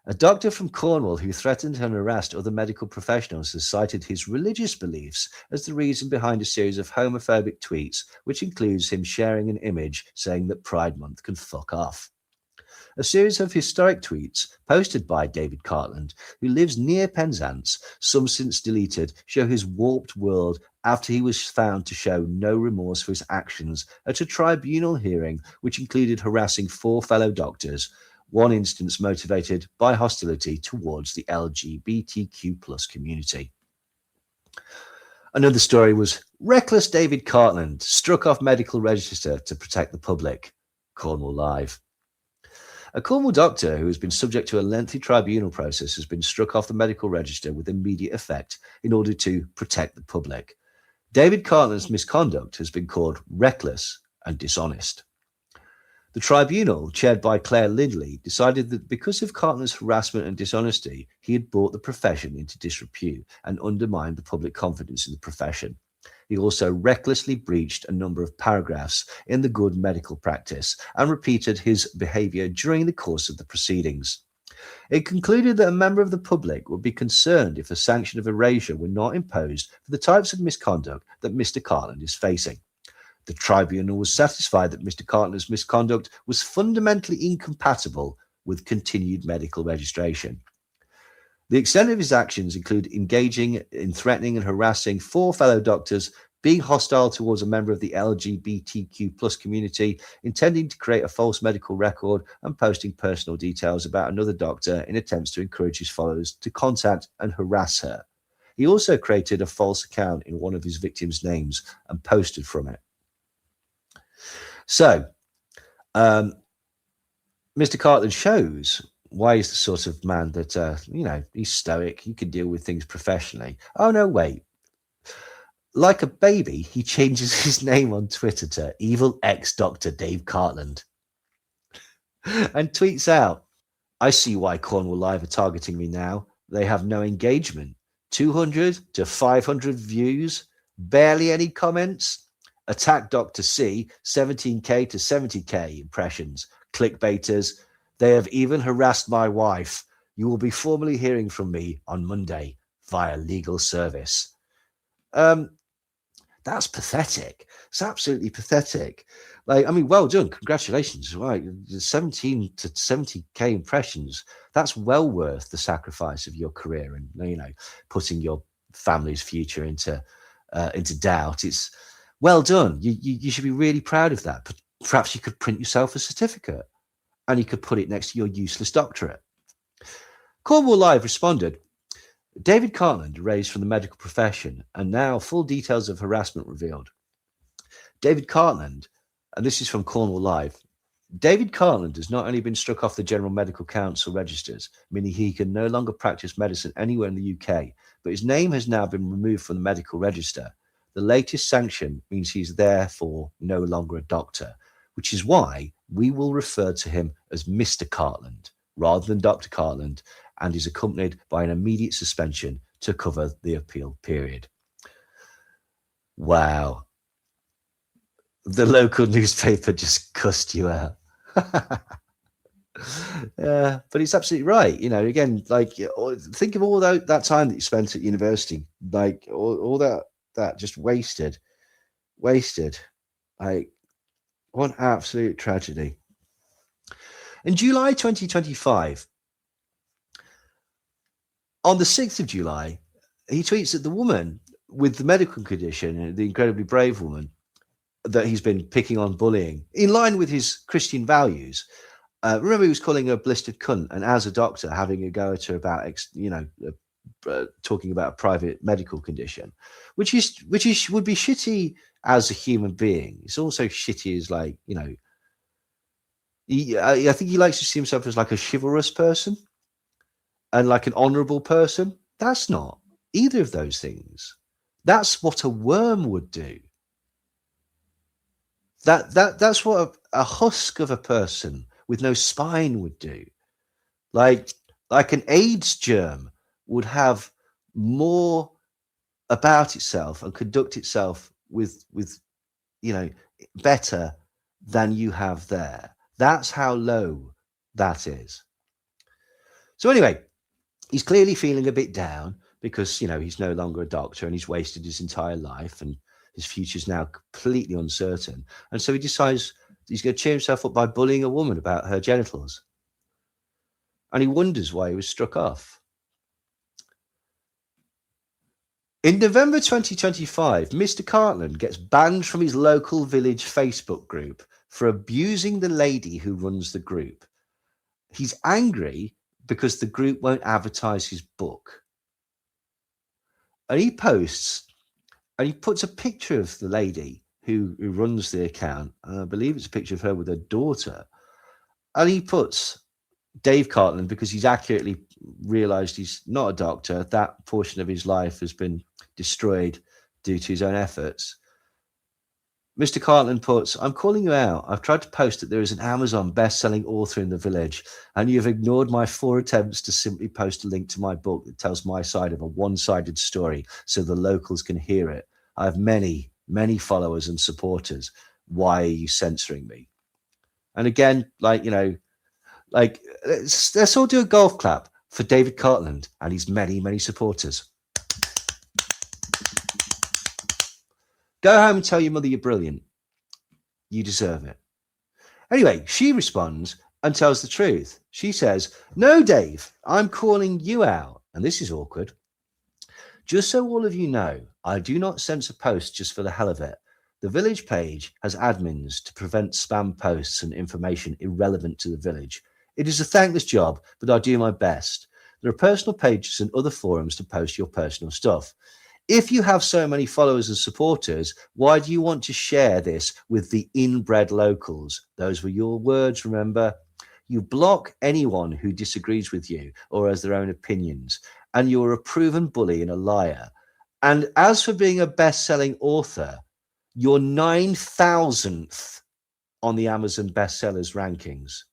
A doctor from Cornwall who threatened and harassed other medical professionals has cited his religious beliefs as the reason behind a series of homophobic tweets, which includes him sharing an image saying that Pride Month can fuck off. A series of historic tweets posted by David Cartland, who lives near Penzance, some since deleted, show his warped world after he was found to show no remorse for his actions at a tribunal hearing which included harassing 4 fellow doctors, one instance motivated by hostility towards the LGBTQ plus community. Another story was reckless David Cartland struck off medical register to protect the public, Cornwall Live. A Cornwall doctor who has been subject to a lengthy tribunal process has been struck off the medical register with immediate effect in order to protect the public. David Cartland's misconduct has been called reckless and dishonest. The tribunal, chaired by Claire Lindley, decided that because of Cartland's harassment and dishonesty, he had brought the profession into disrepute and undermined the public confidence in the profession. He also recklessly breached a number of paragraphs in the good medical practice and repeated his behaviour during the course of the proceedings. It concluded that a member of the public would be concerned if a sanction of erasure were not imposed for the types of misconduct that Mr. Cartland is facing. The tribunal was satisfied that Mr. Cartland's misconduct was fundamentally incompatible with continued medical registration. The extent of his actions include engaging in threatening and harassing 4 fellow doctors, being hostile towards a member of the LGBTQ plus community, intending to create a false medical record, and posting personal details about another doctor in attempts to encourage his followers to contact and harass her. He also created a false account in one of his victims' names and posted from it. So, Mr. Cartland shows why he's the sort of man that, he's stoic, he can deal with things professionally. Oh, no, wait. Like a baby, he changes his name on Twitter to Evil Ex Dr. Dave Cartland and tweets out, I see why Cornwall Live are targeting me now. They have no engagement. 200 to 500 views, barely any comments. Attack Dr. C, 17k to 70k impressions. Clickbaiters. They have even harassed my wife. You will be formally hearing from me on Monday via legal service. That's pathetic. It's absolutely pathetic. Well done. Congratulations. Right. 17 to 70k impressions. That's well worth the sacrifice of your career and, putting your family's future into doubt. It's well done. You should be really proud of that. But perhaps you could print yourself a certificate and you could put it next to your useless doctorate. Cornwall Live responded, David Cartland raised from the medical profession, and now full details of harassment revealed. David Cartland, and this is from Cornwall Live, David Cartland has not only been struck off the General Medical Council registers, meaning he can no longer practice medicine anywhere in the UK, but his name has now been removed from the medical register. The latest sanction means he's therefore no longer a doctor, which is why we will refer to him as Mr. Cartland rather than Dr. Cartland, and is accompanied by an immediate suspension to cover the appeal period. Wow. The local newspaper just cussed you out. Yeah, but it's absolutely right. Again, think of all that time that you spent at university, all that just wasted. What an absolute tragedy. In July 2025, On the 6th of July, he tweets that the woman with the medical condition, the incredibly brave woman that he's been picking on, bullying, in line with his Christian values. Remember, he was calling her a blistered cunt, and as a doctor, having a go at her about, talking about a private medical condition, which would be shitty as a human being. It's also shitty as, like, I think he likes to see himself as like a chivalrous person and like an honourable person. That's not either of those things. That's what a worm would do. That's what a husk of a person with no spine would do. Like an AIDS germ would have more about itself and conduct itself with better than you have there. That's how low that is. So anyway, he's clearly feeling a bit down because, he's no longer a doctor and he's wasted his entire life and his future's now completely uncertain. And so he decides he's going to cheer himself up by bullying a woman about her genitals. And he wonders why he was struck off. In November 2025, Mr. Cartland gets banned from his local village Facebook group for abusing the lady who runs the group. He's angry because the group won't advertise his book. And he posts, and he puts a picture of the lady who runs the account. And I believe it's a picture of her with her daughter. And he puts Dave Cartland, because he's accurately realized he's not a doctor. That portion of his life has been destroyed due to his own efforts. Mr. Cartland puts, I'm calling you out. I've tried to post that there is an Amazon best-selling author in the village, and you've ignored my 4 attempts to simply post a link to my book that tells my side of a one-sided story so the locals can hear it. I have many, many followers and supporters. Why are you censoring me? And again, let's all do a golf clap for David Cartland and his many, many supporters. Go home and tell your mother you're brilliant. You deserve it. Anyway, she responds and tells the truth. She says, no, Dave, I'm calling you out. And this is awkward. Just so all of you know, I do not censor posts just for the hell of it. The village page has admins to prevent spam posts and information irrelevant to the village. It is a thankless job, but I do my best. There are personal pages and other forums to post your personal stuff. If you have so many followers and supporters, why do you want to share this with the inbred locals? Those were your words, remember? You block anyone who disagrees with you or has their own opinions, and you're a proven bully and a liar. And as for being a best-selling author, you're 9,000th on the Amazon bestsellers rankings.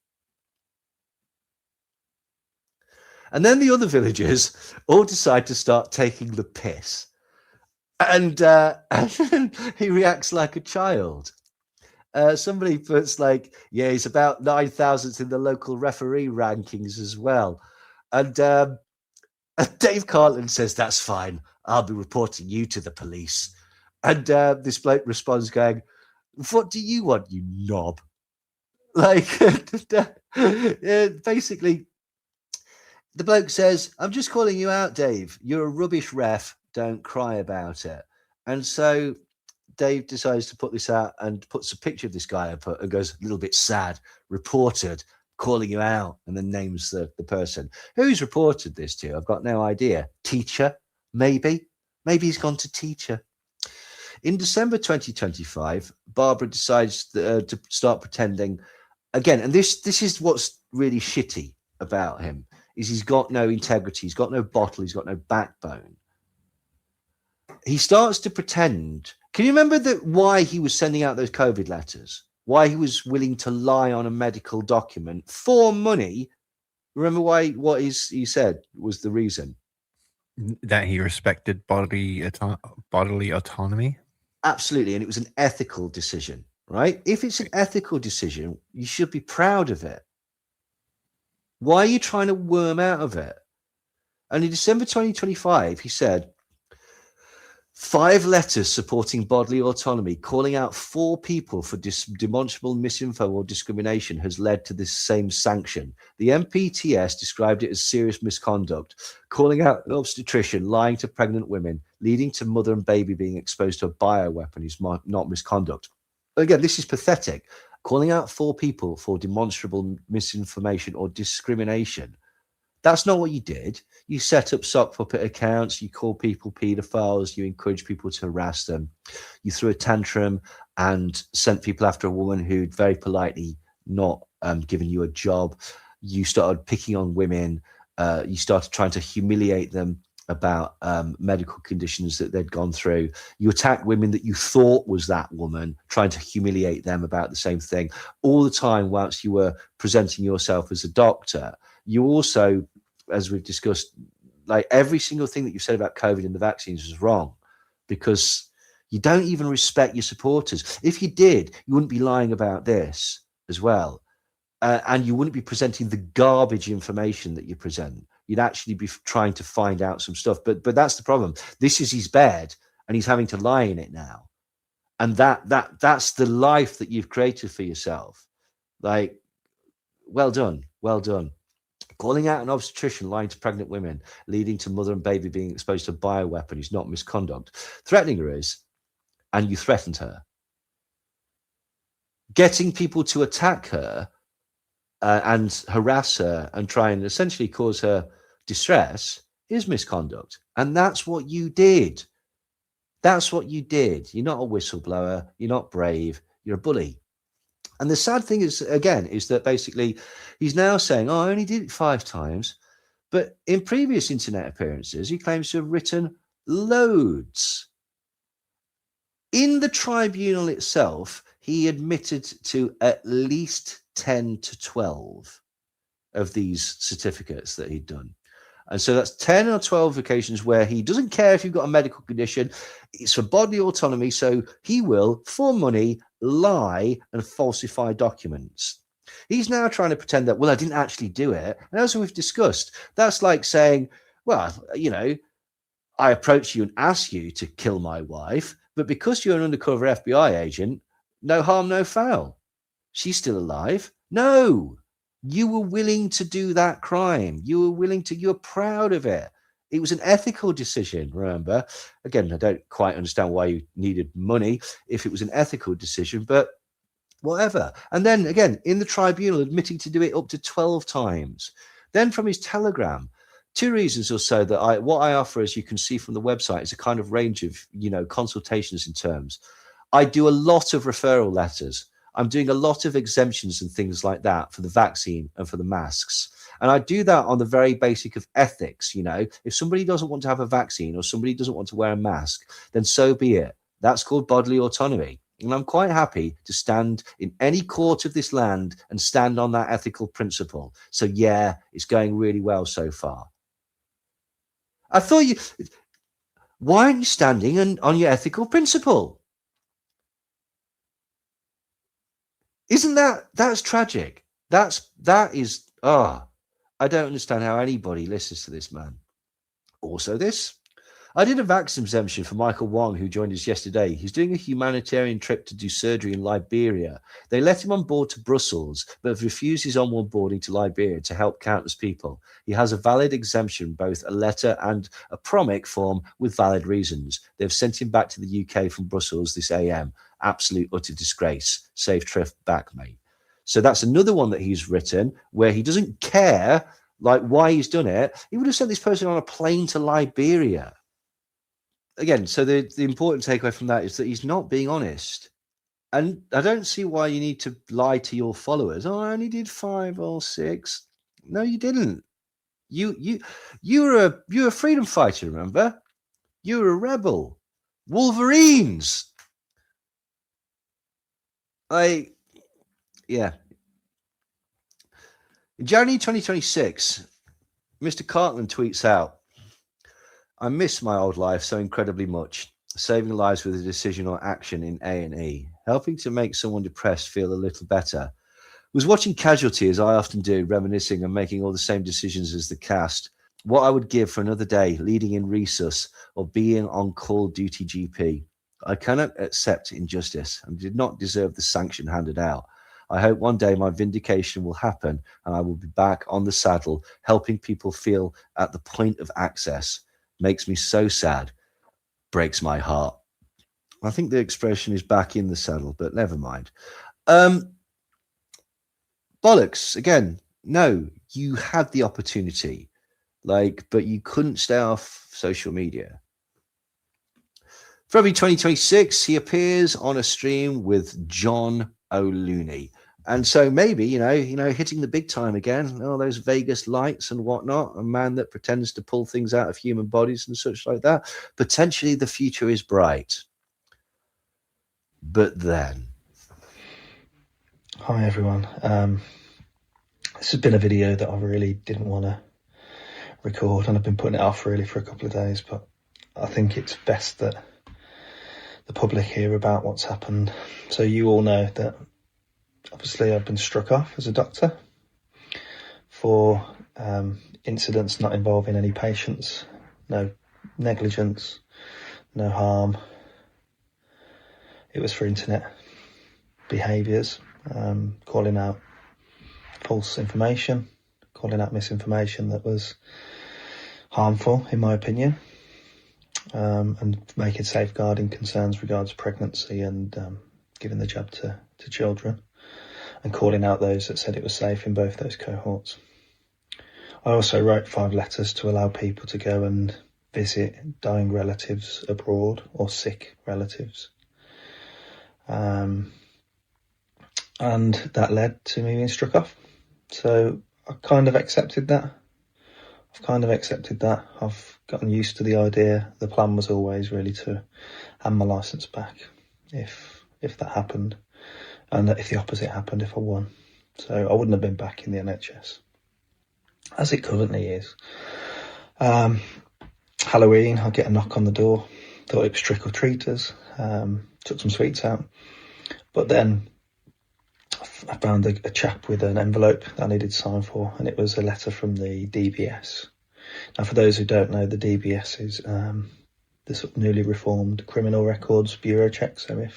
And then the other villagers all decide to start taking the piss. And he reacts like a child. Somebody puts he's about 9,000th in the local referee rankings as well. And Dave Cartland says, that's fine. I'll be reporting you to the police. And this bloke responds going, what do you want, you knob? Basically, the bloke says, I'm just calling you out, Dave. You're a rubbish ref. Don't cry about it. And so Dave decides to put this out and puts a picture of this guy up and goes, a little bit sad, reported, calling you out, and then names the person. Who's reported this to? I've got no idea. Teacher, maybe. Maybe he's gone to teacher. In December 2025, Barbara decides to start pretending again. And this is what's really shitty about him, is he's got no integrity. He's got no bottle. He's got no backbone. He starts to pretend. Can you remember why he was sending out those COVID letters? Why he was willing to lie on a medical document for money? Remember what he said was the reason? That he respected bodily autonomy? Absolutely. And it was an ethical decision, right? If it's an ethical decision, you should be proud of it. Why are you trying to worm out of it? And in December 2025, he said, 5 letters supporting bodily autonomy, calling out 4 people for demonstrable misinfo or discrimination has led to this same sanction. The MPTS described it as serious misconduct, calling out an obstetrician lying to pregnant women, leading to mother and baby being exposed to a bioweapon is not misconduct. Again, this is pathetic. Calling out 4 people for demonstrable misinformation or discrimination. That's not what you did. You set up sock puppet accounts. You call people paedophiles. You encourage people to harass them. You threw a tantrum and sent people after a woman who'd very politely not given you a job. You started picking on women. You started trying to humiliate them about medical conditions that they'd gone through. You attacked women that you thought was that woman, trying to humiliate them about the same thing. All the time whilst you were presenting yourself as a doctor. You also, as we've discussed, like every single thing that you've said about COVID and the vaccines was wrong, because you don't even respect your supporters. If you did, you wouldn't be lying about this as well. And you wouldn't be presenting the garbage information that you present. You'd actually be trying to find out some stuff. But that's the problem. This is his bed and he's having to lie in it now. And that's the life that you've created for yourself. Like, well done. Well done. Calling out an obstetrician lying to pregnant women, leading to mother and baby being exposed to a bioweapon is not misconduct. Threatening her is, and you threatened her. Getting people to attack her and harass her and try and essentially cause her distress is misconduct. And that's what you did. That's what you did. You're not a whistleblower. You're not brave. You're a bully. And the sad thing is, again, is that basically he's now saying, oh, I only did it 5 times. But in previous internet appearances, he claims to have written loads. In the tribunal itself, he admitted to at least 10 to 12 of these certificates that he'd done. And so that's 10 or 12 occasions where he doesn't care if you've got a medical condition. It's for bodily autonomy. So he will, for money, lie and falsify documents. He's now trying to pretend that, well, I didn't actually do it. And as we've discussed, that's like saying, well, you know, I approached you and asked you to kill my wife, but because you're an undercover FBI agent, no harm, no foul. She's still alive. No. You were willing to do that crime. You were proud of it. It was an ethical decision, remember? Again, I don't quite understand why you needed money if it was an ethical decision, but whatever. And then again, in the tribunal, admitting to do it up to 12 times. Then from his Telegram, 2 reasons or so that what I offer, as you can see from the website, is a kind of range of, consultations in terms. I do a lot of referral letters. I'm doing a lot of exemptions and things like that for the vaccine and for the masks. And I do that on the very basic of ethics. If somebody doesn't want to have a vaccine or somebody doesn't want to wear a mask, then so be it. That's called bodily autonomy. And I'm quite happy to stand in any court of this land and stand on that ethical principle. So yeah, it's going really well so far. I thought why aren't you standing on your ethical principle? Isn't that's tragic? I don't understand how anybody listens to this man. Also this, I did a vaccine exemption for Michael Wong, who joined us yesterday. He's doing a humanitarian trip to do surgery in Liberia. They let him on board to Brussels, but have refused his onward boarding to Liberia to help countless people. He has a valid exemption, both a letter and a PROMIC form with valid reasons. They've sent him back to the UK from Brussels this AM. Absolute utter disgrace. Safe trip back, mate. So that's another one that he's written where he doesn't care like why he's done it. He would have sent this person on a plane to Liberia. Again, so the important takeaway from that is that he's not being honest. And I don't see why you need to lie to your followers. Oh, I only did 5 or 6. No, you didn't. You're a freedom fighter, remember? You're a rebel. Wolverines. Yeah. In January 2026, Mr. Cartland tweets out, I miss my old life so incredibly much, saving lives with a decision or action in A&E, helping to make someone depressed feel a little better. Was watching Casualty, as I often do, reminiscing and making all the same decisions as the cast. What I would give for another day leading in resus or being on call duty GP. I cannot accept injustice and did not deserve the sanction handed out. I hope one day my vindication will happen and I will be back on the saddle, helping people feel at the point of access. Makes me so sad. Breaks my heart. I think the expression is back in the saddle, but never mind. Bollocks. Again, no, you had the opportunity, but you couldn't stay off social media. February 2026, he appears on a stream with John O'Looney. And so maybe, hitting the big time again, all those Vegas lights and whatnot, a man that pretends to pull things out of human bodies and such like that. Potentially the future is bright. But then. Hi, everyone. This has been a video that I really didn't want to record, and I've been putting it off really for a couple of days, but I think it's best that the public hear about what's happened. So you all know that obviously I've been struck off as a doctor for incidents not involving any patients, no negligence, no harm. It was for internet behaviours, calling out false information, calling out misinformation that was harmful, in my opinion, and making safeguarding concerns regards pregnancy and giving the jab to children, and calling out those that said it was safe in both those cohorts. I also wrote 5 letters to allow people to go and visit dying relatives abroad or sick relatives. And that led to me being struck off. So I kind of accepted that. I've gotten used to the idea. The plan was always really to hand my licence back if that happened, and if the opposite happened, if I won. So I wouldn't have been back in the NHS as it currently is. Halloween, I get a knock on the door. Thought it was trick-or-treaters. Took some sweets out. But then I found a chap with an envelope that I needed to sign for, and it was a letter from the DBS. Now, for those who don't know, the DBS is the sort of newly reformed Criminal Records Bureau check. So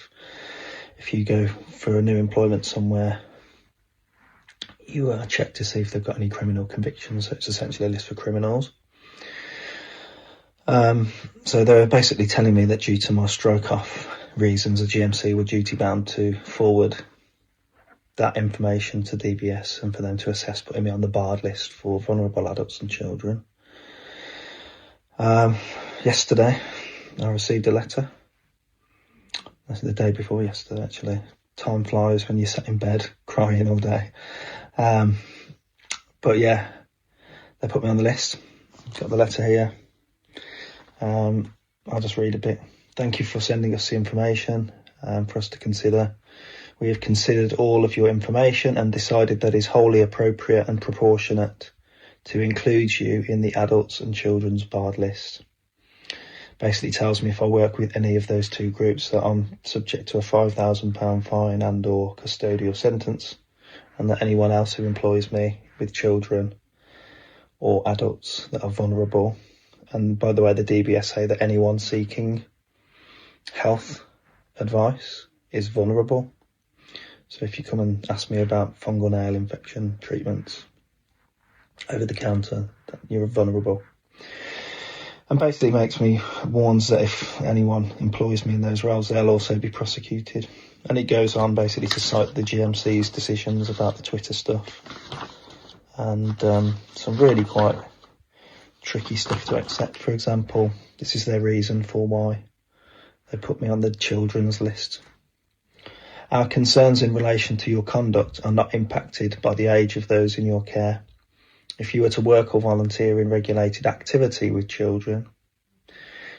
if you go for a new employment somewhere, you check to see if they've got any criminal convictions. So it's essentially a list for criminals. So they're basically telling me that due to my stroke off reasons, the GMC were duty bound to forward that information to DBS and for them to assess putting me on the barred list for vulnerable adults and children. Yesterday, I received a letter. That's the day before yesterday, actually. Time flies when you're sat in bed crying all day. But yeah, they put me on the list. Got the letter here. I'll just read a bit. Thank you for sending us the information for us to consider. We have considered all of your information and decided that it is wholly appropriate and proportionate to include you in the adults and children's barred list. Basically tells me if I work with any of those two groups that I'm subject to a £5,000 fine and or custodial sentence, and that anyone else who employs me with children or adults that are vulnerable. And by the way, the DBS say that anyone seeking health advice is vulnerable. So if you come and ask me about fungal nail infection treatments over the counter, you're vulnerable. And basically warns that if anyone employs me in those roles, they'll also be prosecuted. And it goes on basically to cite the GMC's decisions about the Twitter stuff. And some really quite tricky stuff to accept. For example, this is their reason for why they put me on the children's list. Our concerns in relation to your conduct are not impacted by the age of those in your care. If you were to work or volunteer in regulated activity with children,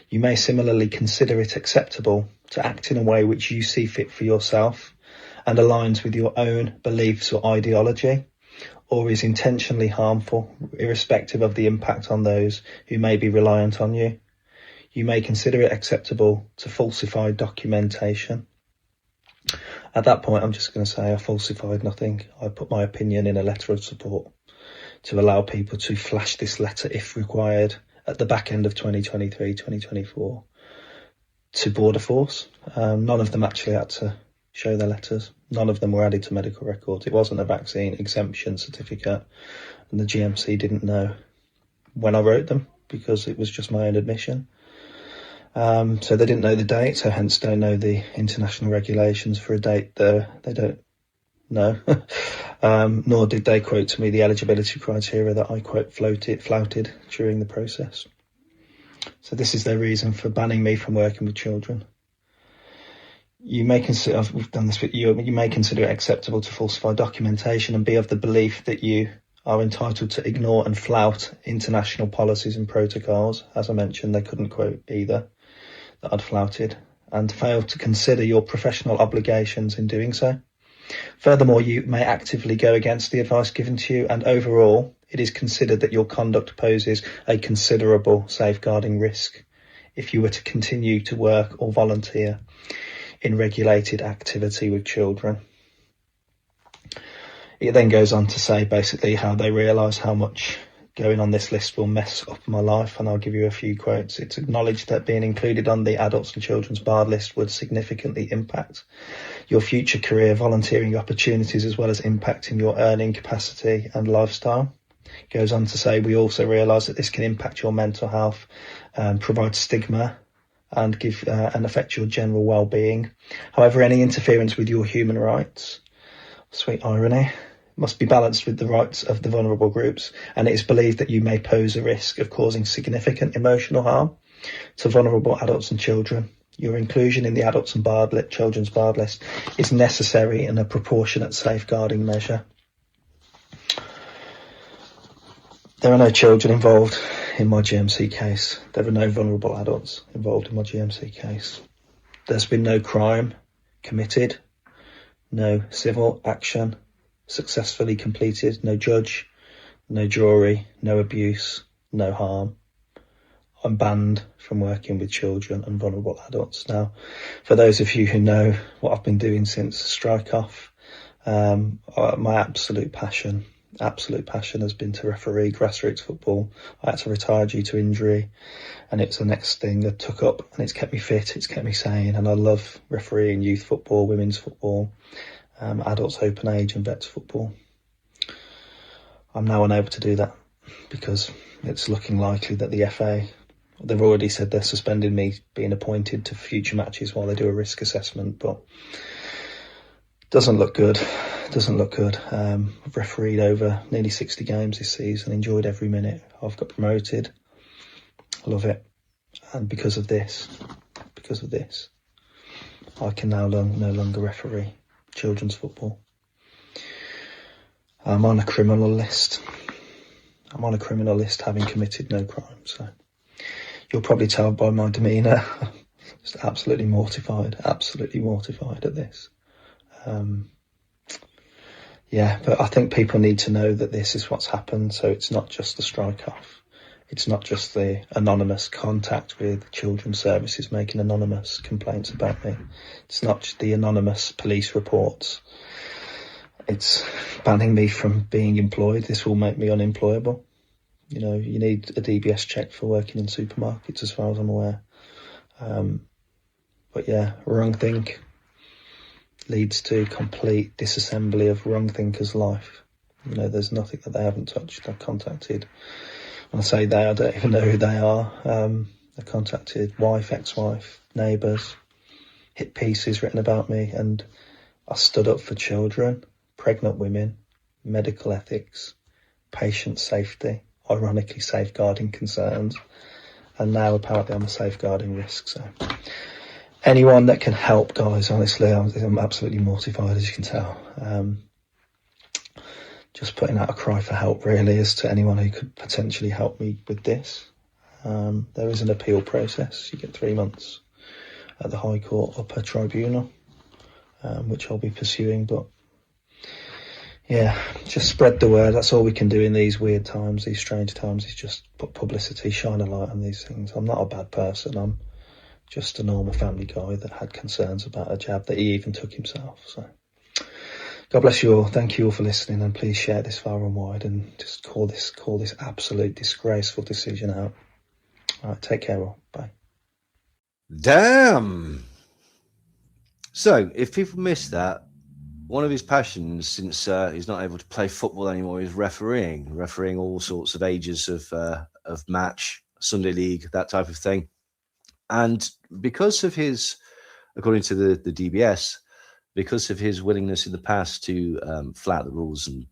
you may similarly consider it acceptable to act in a way which you see fit for yourself and aligns with your own beliefs or ideology, or is intentionally harmful, irrespective of the impact on those who may be reliant on you. You may consider it acceptable to falsify documentation. At that point, I'm just going to say I falsified nothing. I put my opinion in a letter of support to allow people to flash this letter if required at the back end of 2023, 2024 to Border Force. None of them actually had to show their letters. None of them were added to medical records. It wasn't a vaccine exemption certificate, and the GMC didn't know when I wrote them because it was just my own admission. So they didn't know the date, so hence don't know the international regulations for a date they don't know. Nor did they quote to me the eligibility criteria that I quote flouted during the process. So this is their reason for banning me from working with children. You may consider, we've done this with you may consider it acceptable to falsify documentation and be of the belief that you are entitled to ignore and flout international policies and protocols. As I mentioned, they couldn't quote either that I'd flouted, and fail to consider your professional obligations in doing so. Furthermore, you may actively go against the advice given to you, and overall, it is considered that your conduct poses a considerable safeguarding risk if you were to continue to work or volunteer in regulated activity with children. It then goes on to say basically how they realise how much going on this list will mess up my life, and I'll give you a few quotes. It's acknowledged that being included on the adults and children's barred list would significantly impact your future career volunteering opportunities, as well as impacting your earning capacity and lifestyle. It goes on to say, we also realise that this can impact your mental health, provide stigma, and affect your general well-being. However, any interference with your human rights, sweet irony, must be balanced with the rights of the vulnerable groups, and it is believed that you may pose a risk of causing significant emotional harm to vulnerable adults and children. Your inclusion in the adults and children's barred list is necessary and a proportionate safeguarding measure. There are no children involved in my GMC case. There are no vulnerable adults involved in my GMC case. There's been no crime committed, no civil action successfully completed, no judge, no jury, no abuse, no harm. I'm banned from working with children and vulnerable adults. Now, for those of you who know what I've been doing since strike off, my absolute passion has been to referee grassroots football. I had to retire due to injury, and it's the next thing that took up, and it's kept me fit, it's kept me sane, and I love refereeing youth football, women's football, adults open age and vets football. I'm now unable to do that because it's looking likely that the FA, they've already said they're suspending me being appointed to future matches while they do a risk assessment, but doesn't look good. I've refereed over nearly 60 games this season, enjoyed every minute. I've got promoted. I love it. And because of this, I can now no longer referee children's football. I'm on a criminal list. Having committed no crime. So you'll probably tell by my demeanour, just absolutely mortified at this. But I think people need to know that this is what's happened. So it's not just the strike off. It's not just the anonymous contact with children's services making anonymous complaints about me. It's not just the anonymous police reports. It's banning me from being employed. This will make me unemployable. You know, you need a DBS check for working in supermarkets, as far as I'm aware. Wrong think leads to complete disassembly of wrong thinkers' life. You know, there's nothing that they haven't touched. I've contacted, when I say they, I don't even know who they are. I contacted wife, ex-wife, neighbours, hit pieces written about me, and I stood up for children, pregnant women, medical ethics, patient safety, ironically safeguarding concerns, and now apparently I'm a safeguarding risk. So anyone that can help, guys, honestly, I'm absolutely mortified, as you can tell. Just putting out a cry for help, really, as to anyone who could potentially help me with this. There is an appeal process. You get 3 months at the High Court Upper Tribunal, which I'll be pursuing. But yeah, just spread the word. That's all we can do in these weird times, these strange times, is just put publicity, shine a light on these things. I'm not a bad person. I'm just a normal family guy that had concerns about a jab that he even took himself. So God bless you all. Thank you all for listening, and please share this far and wide and just call this absolute disgraceful decision out. All right, take care all. Bye. Damn. So, if people missed that, one of his passions, since he's not able to play football anymore, is refereeing all sorts of ages of match, Sunday league, that type of thing. And because of his, according to the DBS, because of his willingness in the past to flout the rules and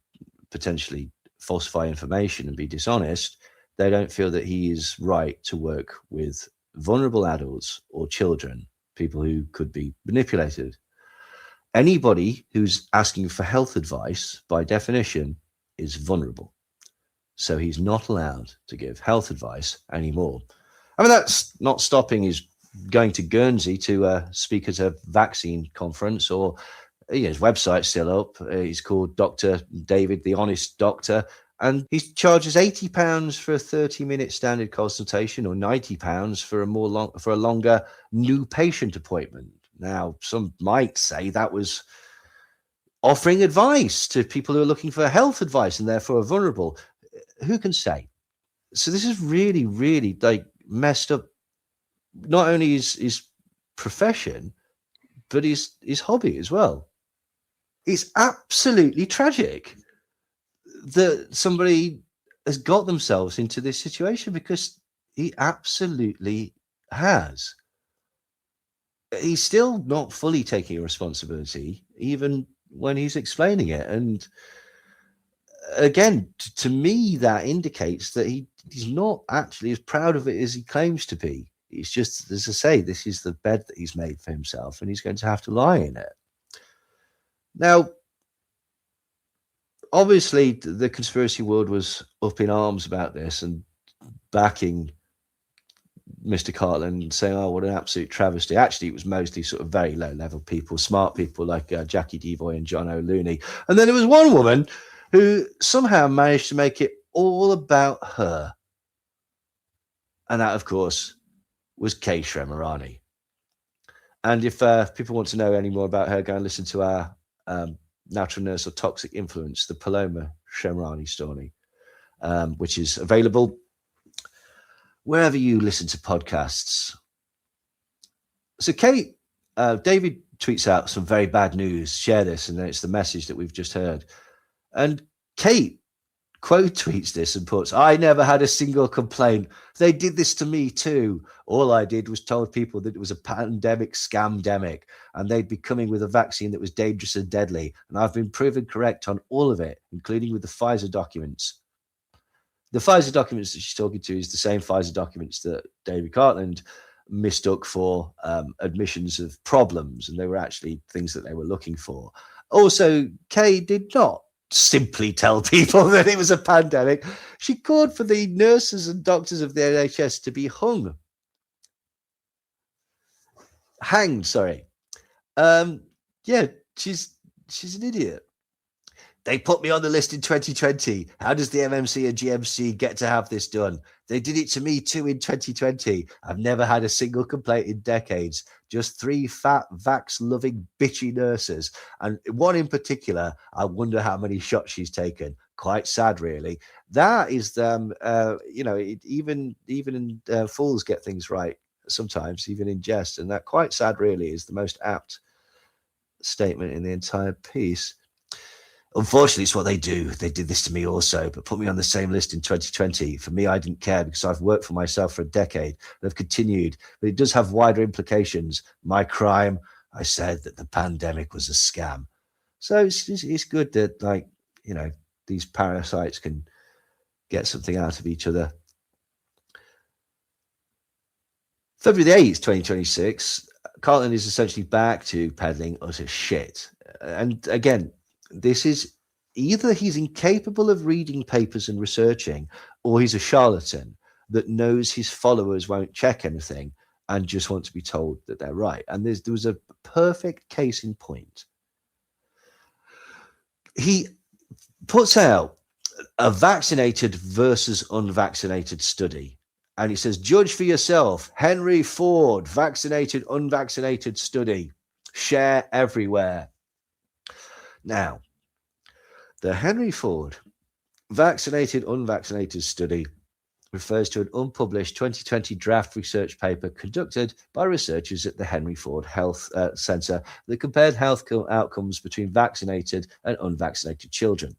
potentially falsify information and be dishonest, they don't feel that he is right to work with vulnerable adults or children, people who could be manipulated. Anybody who's asking for health advice, by definition, is vulnerable. So he's not allowed to give health advice anymore. I mean, that's not stopping his going to Guernsey to speak at a vaccine conference, or his website's still up. He's called Dr David, the Honest Doctor, and he charges £80 for a 30-minute standard consultation, or £90 for a longer new patient appointment. Now, some might say that was offering advice to people who are looking for health advice and therefore are vulnerable. Who can say? So this is really, really like messed up. Not only his profession, but his hobby as well. It's absolutely tragic that somebody has got themselves into this situation, because he absolutely has. He's still not fully taking responsibility, even when he's explaining it. And again, to me, that indicates that he's not actually as proud of it as he claims to be. It's just, as I say, this is the bed that he's made for himself, and he's going to have to lie in it. Now, obviously, the conspiracy world was up in arms about this and backing Mr. Cartland, saying, oh, what an absolute travesty. Actually, it was mostly sort of very low-level people, smart people like Jackie Devoy and John O'Looney. And then there was one woman who somehow managed to make it all about her. And that, of course, was Kay Shremurani. And if people want to know any more about her, go and listen to our Natural Nurse or Toxic Influence, the Paloma Shremurani story, which is available wherever you listen to podcasts. So Kate, David tweets out some very bad news. Share this, and then it's the message that we've just heard. And Kate quote tweets this and puts, I never had a single complaint. They did this to me too. All I did was told people that it was a pandemic scamdemic, and they'd be coming with a vaccine that was dangerous and deadly. And I've been proven correct on all of it, including with the Pfizer documents. The Pfizer documents that she's talking to is the same Pfizer documents that David Cartland mistook for admissions of problems, and they were actually things that they were looking for. Also, Kay did not simply tell people that it was a pandemic. She called for the nurses and doctors of the NHS to be hanged. Sorry. Yeah, she's an idiot. They put me on the list in 2020. How does the MMC and GMC get to have this done? They did it to me too in 2020. I've never had a single complaint in decades. Just 3 fat, vax-loving, bitchy nurses. And one in particular, I wonder how many shots she's taken. Quite sad, really. That is, even fools get things right sometimes, even in jest. And that quite sad, really, is the most apt statement in the entire piece. Unfortunately, it's what they do. They did this to me also, but put me on the same list in 2020. For me, I didn't care because I've worked for myself for a decade and have continued, but it does have wider implications. My crime, I said that the pandemic was a scam. So it's good that, these parasites can get something out of each other. February the 8th, 2026, Cartland is essentially back to peddling utter shit. And again, this is either he's incapable of reading papers and researching, or he's a charlatan that knows his followers won't check anything and just want to be told that they're right. And there was a perfect case in point. He puts out a vaccinated versus unvaccinated study. And he says, judge for yourself. Henry Ford, vaccinated, unvaccinated study. Share everywhere. Now, The Henry Ford vaccinated unvaccinated study refers to an unpublished 2020 draft research paper conducted by researchers at the Henry Ford Health Center that compared health outcomes between vaccinated and unvaccinated children.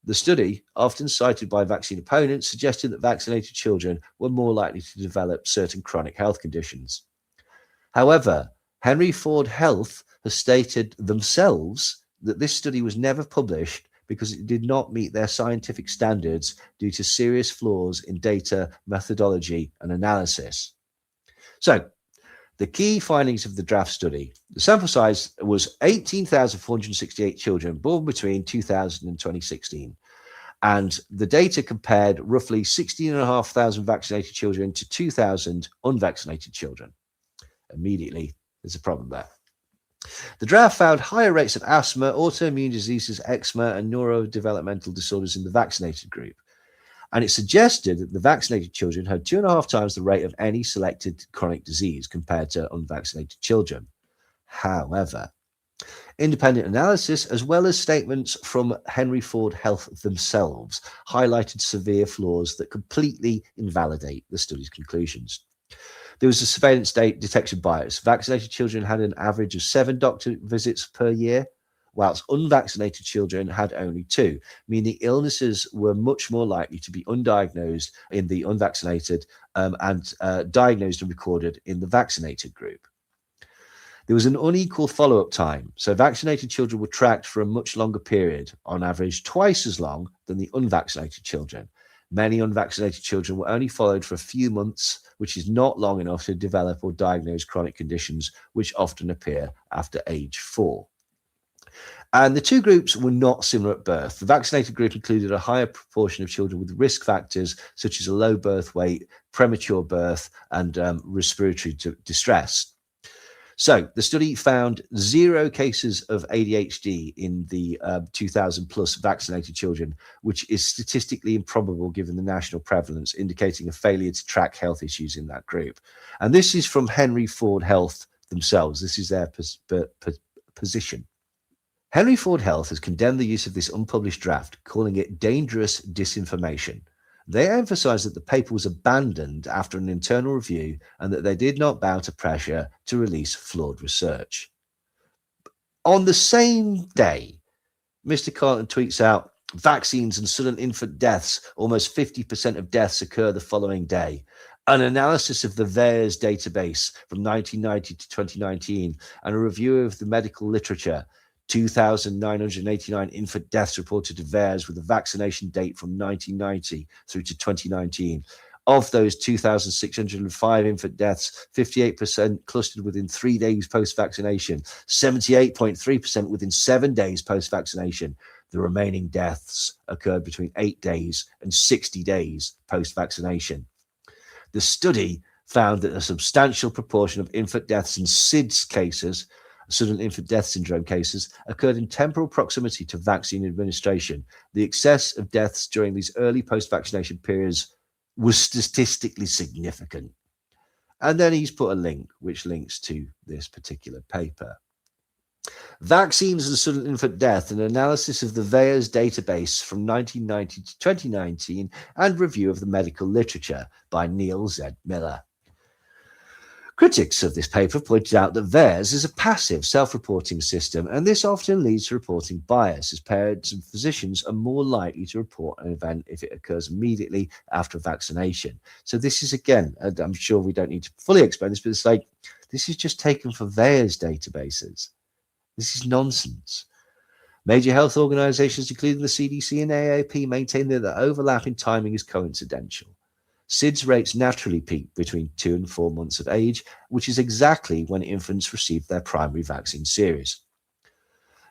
The study, often cited by vaccine opponents, suggested that vaccinated children were more likely to develop certain chronic health conditions. However, Henry Ford Health has stated themselves that this study was never published because it did not meet their scientific standards due to serious flaws in data, methodology, and analysis. So, the key findings of the draft study: the sample size was 18,468 children born between 2000 and 2016. And the data compared roughly 16,500 vaccinated children to 2,000 unvaccinated children. Immediately, there's a problem there. The draft found higher rates of asthma, autoimmune diseases, eczema, and neurodevelopmental disorders in the vaccinated group. And it suggested that the vaccinated children had 2.5 times the rate of any selected chronic disease compared to unvaccinated children. However, independent analysis, as well as statements from Henry Ford Health themselves, highlighted severe flaws that completely invalidate the study's conclusions. There was a surveillance detection bias. Vaccinated children had an average of 7 doctor visits per year, whilst unvaccinated children had only 2, meaning illnesses were much more likely to be undiagnosed in the unvaccinated and diagnosed and recorded in the vaccinated group. There was an unequal follow-up time, so vaccinated children were tracked for a much longer period, on average twice as long than the unvaccinated children. Many unvaccinated children were only followed for a few months, which is not long enough to develop or diagnose chronic conditions, which often appear after age 4. And the two groups were not similar at birth. The vaccinated group included a higher proportion of children with risk factors, such as a low birth weight, premature birth, and respiratory distress. So the study found 0 cases of ADHD in the 2,000 plus vaccinated children, which is statistically improbable given the national prevalence, indicating a failure to track health issues in that group. And this is from Henry Ford Health themselves. This is their position. Henry Ford Health has condemned the use of this unpublished draft, calling it dangerous disinformation. They emphasized that the paper was abandoned after an internal review and that they did not bow to pressure to release flawed research. On the same day, Mr. Cartland tweets out, vaccines and sudden infant deaths, almost 50% of deaths occur the following day. An analysis of the VAERS database from 1990 to 2019 and a review of the medical literature, 2,989 infant deaths reported to VAERS with a vaccination date from 1990 through to 2019. Of those 2,605 infant deaths, 58% clustered within 3 days post-vaccination, 78.3% within 7 days post-vaccination. The remaining deaths occurred between 8 days and 60 days post-vaccination. The study found that a substantial proportion of infant deaths in SIDS cases, sudden infant death syndrome cases, occurred in temporal proximity to vaccine administration. The excess of deaths during these early post-vaccination periods was statistically significant. And then he's put a link which links to this particular paper. Vaccines and sudden infant death, an analysis of the VAERS database from 1990 to 2019 and review of the medical literature by Neil Z. Miller. Critics of this paper pointed out that VAERS is a passive self-reporting system, and this often leads to reporting bias, as parents and physicians are more likely to report an event if it occurs immediately after vaccination. So this is, again, I'm sure we don't need to fully explain this, but it's like, this is just taken from VAERS databases. This is nonsense. Major health organizations, including the CDC and AAP, maintain that the overlap in timing is coincidental. SIDS rates naturally peak between 2 and 4 months of age, which is exactly when infants receive their primary vaccine series.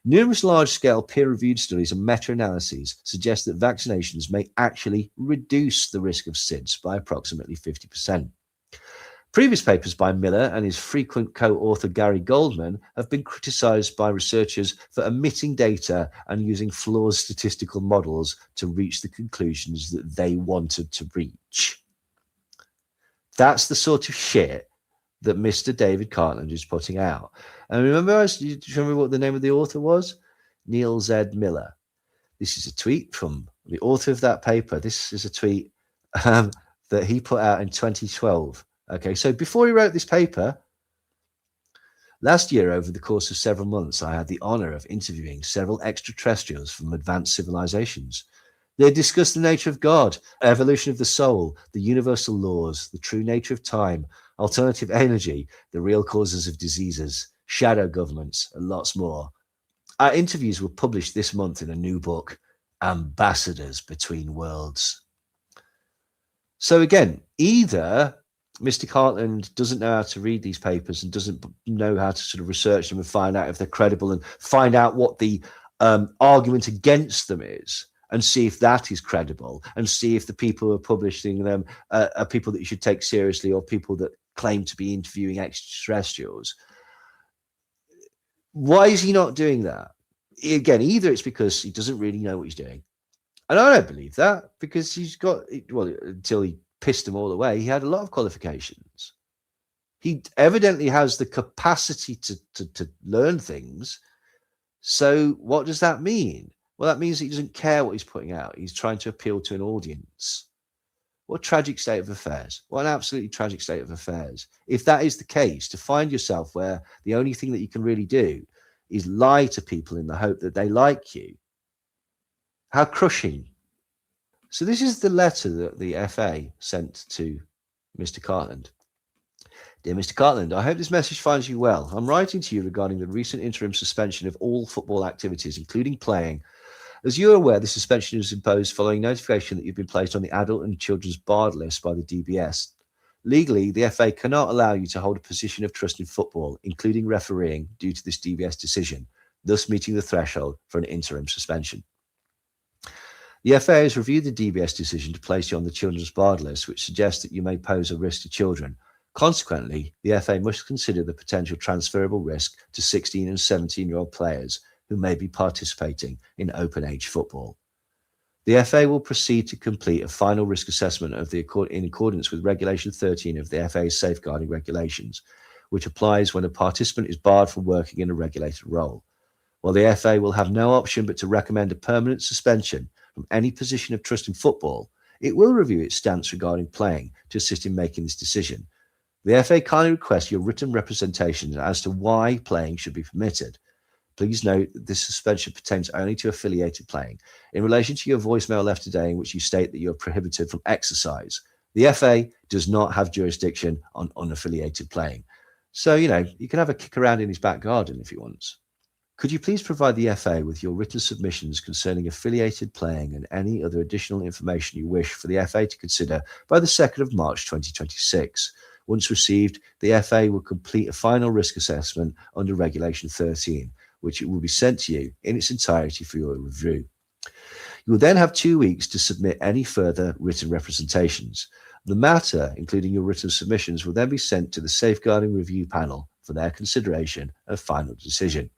Numerous large-scale peer-reviewed studies and meta-analyses suggest that vaccinations may actually reduce the risk of SIDS by approximately 50%. Previous papers by Miller and his frequent co-author Gary Goldman have been criticized by researchers for omitting data and using flawed statistical models to reach the conclusions that they wanted to reach. That's the sort of shit that Mr. David Cartland is putting out. And remember what the name of the author was? Neil Z. Miller. This is a tweet from the author of that paper. This is a tweet that he put out in 2012. Okay, so before he wrote this paper, last year, over the course of several months, I had the honor of interviewing several extraterrestrials from advanced civilizations. They discussed the nature of God, evolution of the soul, the universal laws, the true nature of time, alternative energy, the real causes of diseases, shadow governments, and lots more. Our interviews were published this month in a new book, Ambassadors Between Worlds. So again, either Mr. Cartland doesn't know how to read these papers and doesn't know how to sort of research them and find out if they're credible and find out what the argument against them is and see if that is credible and see if the people who are publishing them are people that you should take seriously or people that claim to be interviewing extraterrestrials. Why is he not doing that? Again, either it's because he doesn't really know what he's doing. And I don't believe that, because he's got, well, until he pissed them all away, he had a lot of qualifications. He evidently has the capacity to learn things. So what does that mean? Well, that means he doesn't care what he's putting out. He's trying to appeal to an audience. What a tragic state of affairs. What an absolutely tragic state of affairs. If that is the case, to find yourself where the only thing that you can really do is lie to people in the hope that they like you. How crushing. So this is the letter that the FA sent to Mr. Cartland. Dear Mr. Cartland, I hope this message finds you well. I'm writing to you regarding the recent interim suspension of all football activities, including playing. As you are aware, the suspension was imposed following notification that you've been placed on the adult and children's barred list by the DBS. Legally, the FA cannot allow you to hold a position of trust in football, including refereeing, due to this DBS decision, thus meeting the threshold for an interim suspension. The FA has reviewed the DBS decision to place you on the children's barred list, which suggests that you may pose a risk to children. Consequently, the FA must consider the potential transferable risk to 16 and 17-year-old players who may be participating in open-age football. The FA will proceed to complete a final risk assessment in accordance with Regulation 13 of the FA's safeguarding regulations, which applies when a participant is barred from working in a regulated role. While the FA will have no option but to recommend a permanent suspension from any position of trust in football, it will review its stance regarding playing to assist in making this decision. The FA kindly requests your written representation as to why playing should be permitted. Please note that this suspension pertains only to affiliated playing. In relation to your voicemail left today in which you state that you are prohibited from exercise, the FA does not have jurisdiction on unaffiliated playing. So, you can have a kick around in his back garden if he wants. Could you please provide the FA with your written submissions concerning affiliated playing and any other additional information you wish for the FA to consider by the 2nd of March 2026? Once received, the FA will complete a final risk assessment under Regulation 13, which it will be sent to you in its entirety for your review. You will then have 2 weeks to submit any further written representations. The matter, including your written submissions, will then be sent to the Safeguarding Review Panel for their consideration and final decision.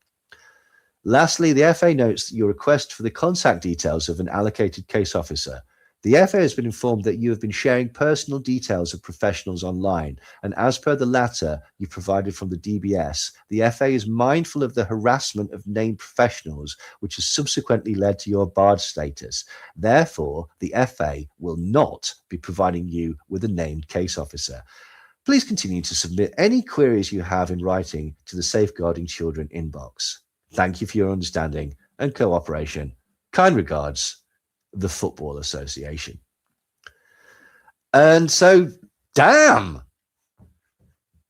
Lastly, the FA notes that your request for the contact details of an allocated case officer. The FA has been informed that you have been sharing personal details of professionals online, and as per the latter you provided from the DBS, the FA is mindful of the harassment of named professionals, which has subsequently led to your barred status. Therefore, the FA will not be providing you with a named case officer. Please continue to submit any queries you have in writing to the Safeguarding Children inbox. Thank you for your understanding and cooperation. Kind regards, the Football Association. And so, damn,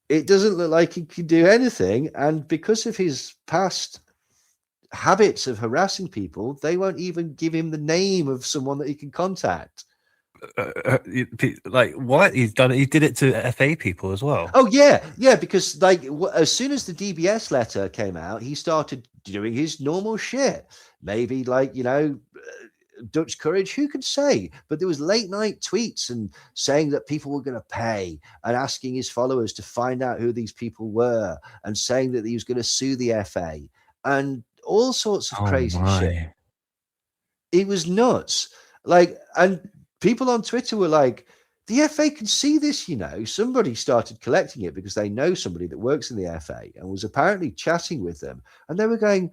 it doesn't look like he can do anything. And because of his past habits of harassing people, they won't even give him the name of someone that he can contact. Like what he's done? He did it to FA people as well. Oh yeah, because like as soon as the DBS letter came out, he started doing his normal shit. Maybe like Dutch courage, who could say? But there was late night tweets and saying that people were going to pay and asking his followers to find out who these people were and saying that he was going to sue the FA and all sorts of crazy shit. It was nuts. Like, and people on Twitter were like, the FA can see this, Somebody started collecting it because they know somebody that works in the FA and was apparently chatting with them. And they were going,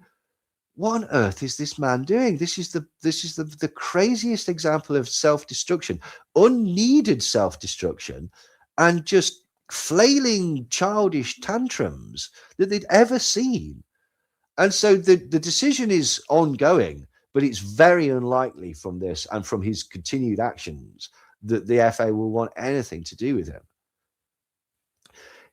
what on earth is this man doing? This is the craziest example of self-destruction, unneeded self-destruction, and just flailing childish tantrums that they'd ever seen. And so the decision is ongoing, but it's very unlikely from this and from his continued actions that the FA will want anything to do with him.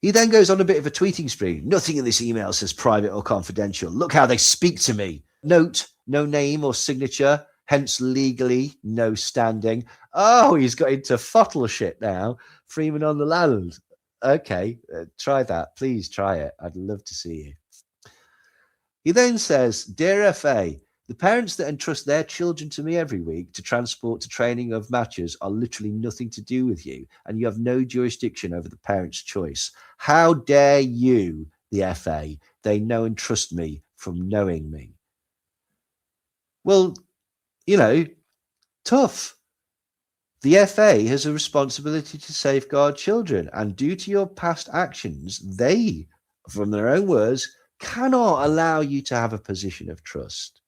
He then goes on a bit of a tweeting spree. Nothing in this email says private or confidential. Look how they speak to me. Note, no name or signature, hence legally no standing. Oh, he's got into fottle shit now. Freeman on the land. Okay, try that. Please try it. I'd love to see you. He then says, Dear FA, the parents that entrust their children to me every week to transport to training of matches are literally nothing to do with you, and you have no jurisdiction over the parents' choice. How dare you, the FA? They know and trust me from knowing me. Well, you know, tough. The FA has a responsibility to safeguard children, and due to your past actions, they, from their own words, cannot allow you to have a position of trust.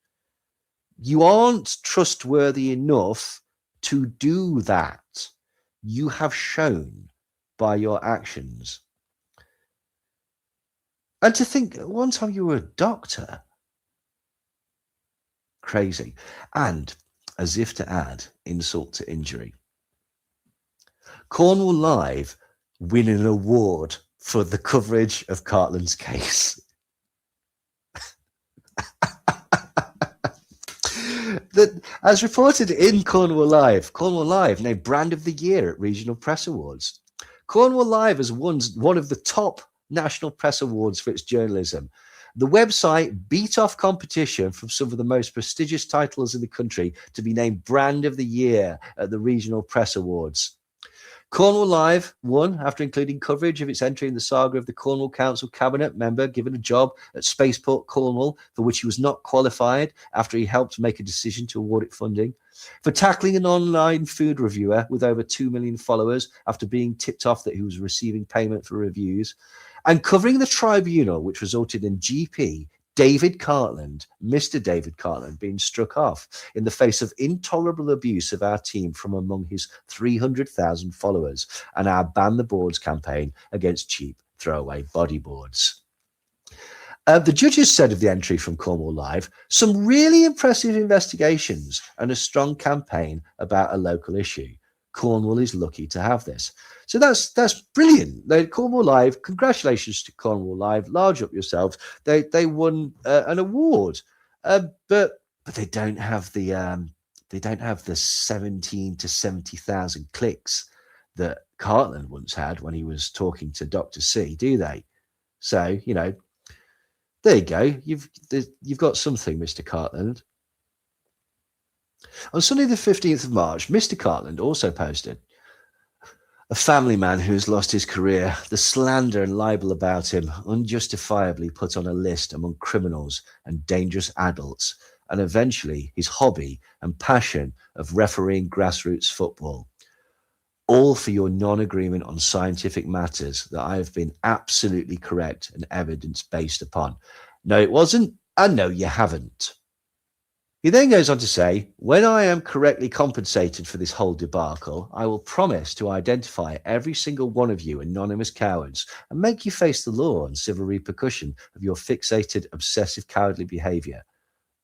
You aren't trustworthy enough to do that. You have shown by your actions. And to think, one time you were a doctor. Crazy. And as if to add insult to injury, Cornwall Live win an award for the coverage of Cartland's case. That, as reported in Cornwall Live named Brand of the Year at Regional Press Awards. Cornwall Live has won one of the top national press awards for its journalism. The website beat off competition from some of the most prestigious titles in the country to be named Brand of the Year at the Regional Press Awards. Cornwall Live won after including coverage of its entry in the saga of the Cornwall Council cabinet member given a job at Spaceport Cornwall for which he was not qualified after he helped make a decision to award it funding, for tackling an online food reviewer with over 2 million followers after being tipped off that he was receiving payment for reviews, and covering the tribunal which resulted in GP David Cartland, Mr. David Cartland, being struck off in the face of intolerable abuse of our team from among his 300,000 followers and our Ban the Boards campaign against cheap throwaway bodyboards. The judges said of the entry from Cornwall Live, some really impressive investigations and a strong campaign about a local issue. Cornwall is lucky to have this. So that's brilliant. Cornwall Live, congratulations to Cornwall Live. Large up yourselves. They won an award, but they don't have the 17 to 70,000 clicks that Cartland once had when he was talking to Dr. C, do they? So you know, there you go. You've got something, Mr. Cartland. On Sunday the 15th of March, Mr. Cartland also posted, a family man who has lost his career, the slander and libel about him unjustifiably put on a list among criminals and dangerous adults, and eventually his hobby and passion of refereeing grassroots football. All for your non-agreement on scientific matters that I have been absolutely correct and evidence-based upon. No, it wasn't, and no, you haven't. He then goes on to say, when I am correctly compensated for this whole debacle, I will promise to identify every single one of you anonymous cowards and make you face the law and civil repercussion of your fixated, obsessive, cowardly behavior.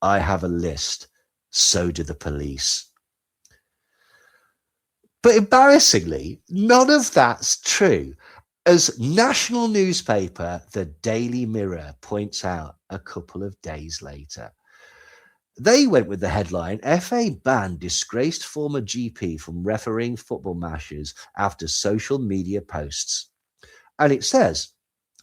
I have a list. So do the police. But embarrassingly, none of that's true. As national newspaper, the Daily Mirror points out a couple of days later. They went with the headline, FA banned disgraced former GP from refereeing football matches after social media posts. And it says,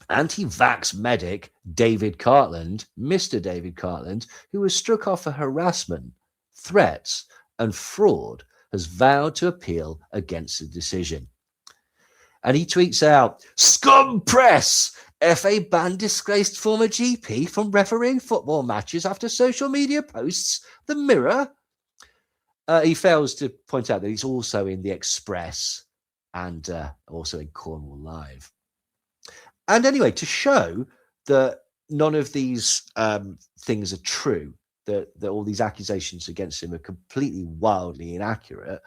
anti-vax medic David Cartland, Mr. David Cartland, who was struck off for harassment, threats and fraud, has vowed to appeal against the decision. And he tweets out, scum press! FA banned disgraced former GP from refereeing football matches after social media posts. The Mirror. He fails to point out that he's also in the Express and also in Cornwall Live. And anyway, to show that none of these things are true, that all these accusations against him are completely wildly inaccurate,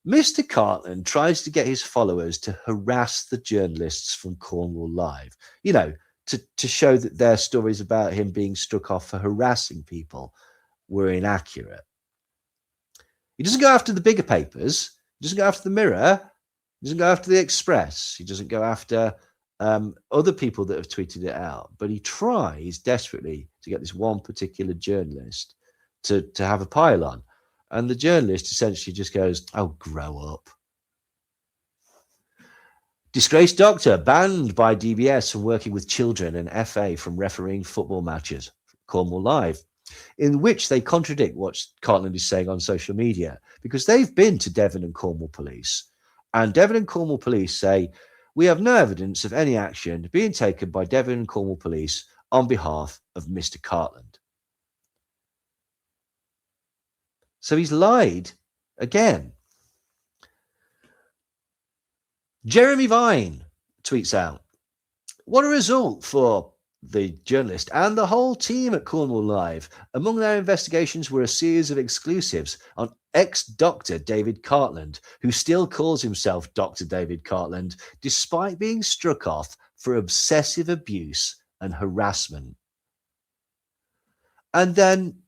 Mr. Cartland tries to get his followers to harass the journalists from Cornwall Live, to show that their stories about him being struck off for harassing people were inaccurate. He doesn't go after the bigger papers. He doesn't go after the Mirror. He doesn't go after the Express. He doesn't go after other people that have tweeted it out. But he tries desperately to get this one particular journalist to have a pile on. And the journalist essentially just goes, "Oh, grow up." Disgraced doctor banned by DBS from working with children and FA from refereeing football matches. Cornwall Live, in which they contradict what Cartland is saying on social media, because they've been to Devon and Cornwall Police, and Devon and Cornwall Police say, "We have no evidence of any action being taken by Devon and Cornwall Police on behalf of Mr. Cartland." So he's lied again. Jeremy Vine tweets out, "What a result for the journalist and the whole team at Cornwall Live. Among their investigations were a series of exclusives on ex-Dr David Cartland, who still calls himself Dr David Cartland, despite being struck off for obsessive abuse and harassment." And then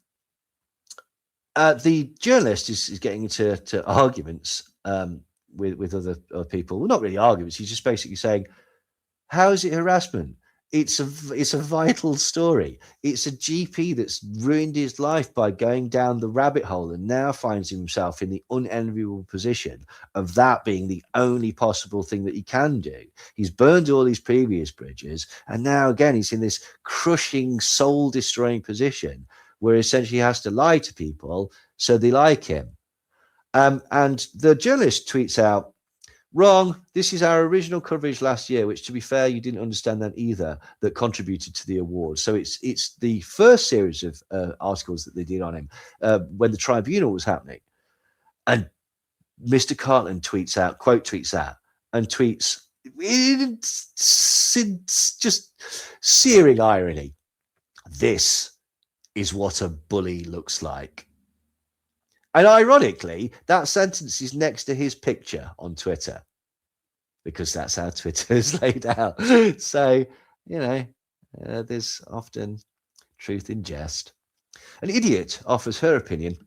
the journalist is getting into arguments with other people. Well, not really arguments. He's just basically saying, how is it harassment? It's a vital story. It's a GP that's ruined his life by going down the rabbit hole and now finds himself in the unenviable position of that being the only possible thing that he can do. He's burned all his previous bridges, and now again he's in this crushing, soul-destroying position where essentially he has to lie to people so they like him. And the journalist tweets out, "Wrong. This is our original coverage last year," which, to be fair, you didn't understand that either, that contributed to the award. So it's the first series of articles that they did on him when the tribunal was happening. And Mr. Cartland tweets out, and tweets, it's just searing irony, "This is what a bully looks like." And ironically, that sentence is next to his picture on Twitter, because that's how Twitter is laid out. So, there's often truth in jest. An idiot offers her opinion.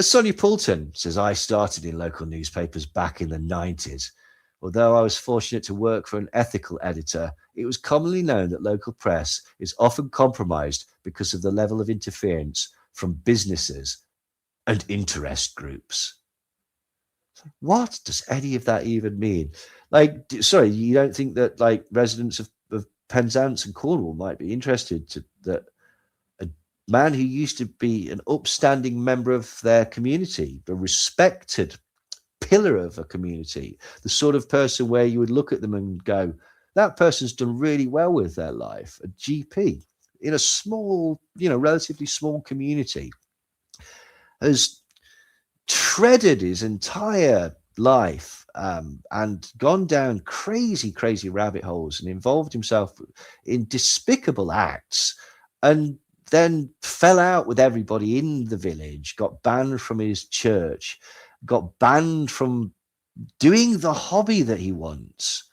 Sonia Poulton says, "I started in local newspapers back in the 90s. Although I was fortunate to work for an ethical editor, it was commonly known that local press is often compromised because of the level of interference from businesses and interest groups." What does any of that even mean? Sorry, you don't think that residents of Penzance and Cornwall might be interested that a man who used to be an upstanding member of their community, a respected pillar of a community, the sort of person where you would look at them and go, that person's done really well with their life, a GP in a small, relatively small community, has treaded his entire life and gone down crazy rabbit holes and involved himself in despicable acts, and then fell out with everybody in the village, got banned from his church, got banned from doing the hobby that he wants,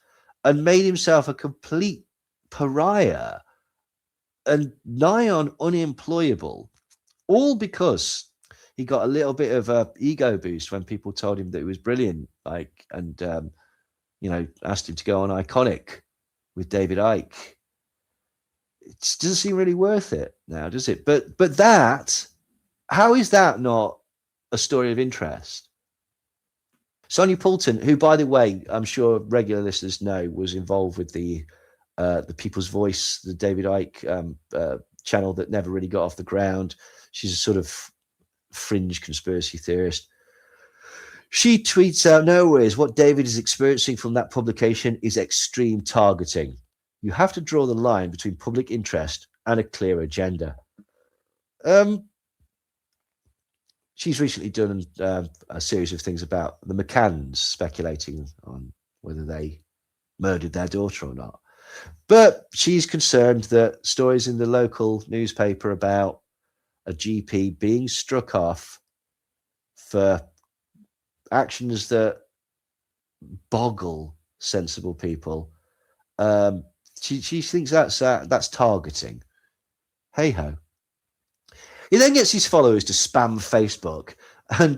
and made himself a complete pariah and nigh on unemployable, all because he got a little bit of a ego boost when people told him that he was brilliant, and asked him to go on Iconic with David Icke. It doesn't seem really worth it now, does it? But how is that not a story of interest? Sonia Poulton, who, by the way, I'm sure regular listeners know, was involved with the People's Voice, the David Icke channel that never really got off the ground. She's a sort of fringe conspiracy theorist. She tweets out, "No worries, what David is experiencing from that publication is extreme targeting. You have to draw the line between public interest and a clear agenda." She's recently done a series of things about the McCanns, speculating on whether they murdered their daughter or not. But she's concerned that stories in the local newspaper about a GP being struck off for actions that boggle sensible people. She thinks that's targeting. Hey ho. He then gets his followers to spam Facebook, and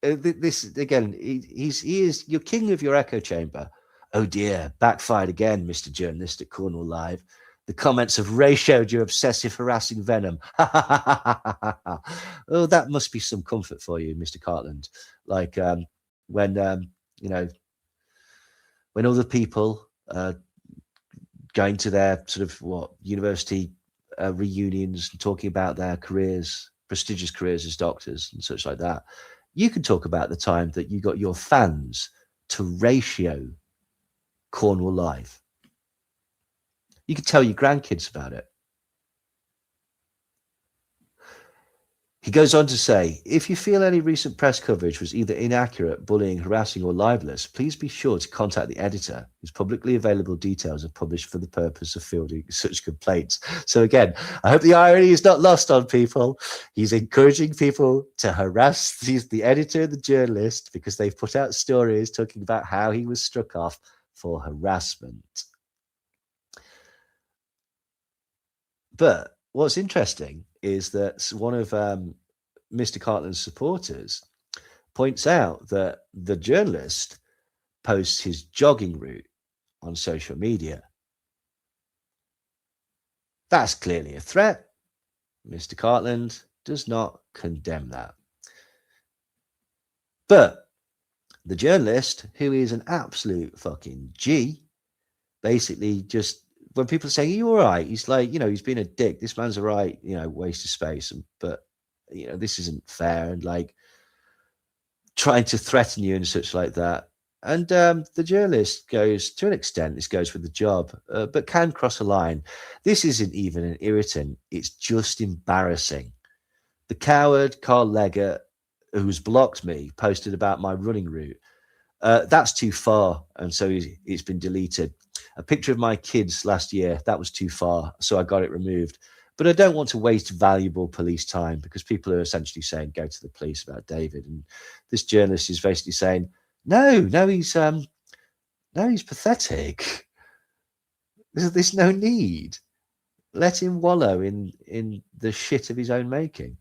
this again, he is your king of your echo chamber. Oh dear, backfired again, Mr. Journalist at Cornwall Live. The comments have ratioed your obsessive harassing venom. Oh, that must be some comfort for you, Mr. Cartland. Like when when other people going to their sort of university reunions and talking about their careers, prestigious careers as doctors and such like that, you can talk about the time that you got your fans to ratio Cornwall Live. You could tell your grandkids about it. He goes on to say, if you feel any recent press coverage was either inaccurate, bullying, harassing, or libelous, please be sure to contact the editor, whose publicly available details are published for the purpose of fielding such complaints. So again, I hope the irony is not lost on people. He's encouraging people to harass the editor and the journalist because they've put out stories talking about how he was struck off for harassment. But what's interesting is that one of Mr. Cartland's supporters points out that the journalist posts his jogging route on social media. That's clearly a threat. Mr. Cartland does not condemn that. But the journalist, who is an absolute fucking G, basically just, when people are saying, are you all right? He's like, he's been a dick. This man's all right, waste of space. But, this isn't fair. And like trying to threaten you and such like that. And the journalist goes, to an extent, this goes with the job, but can cross a line. This isn't even an irritant. It's just embarrassing. The coward Carl Leggett, who's blocked me, posted about my running route. That's too far. And so it's been deleted. A picture of my kids last year, that was too far, so I got it removed. But I don't want to waste valuable police time because people are essentially saying, go to the police about David. And this journalist is basically saying, no, he's pathetic. There's no need. Let him wallow in the shit of his own making.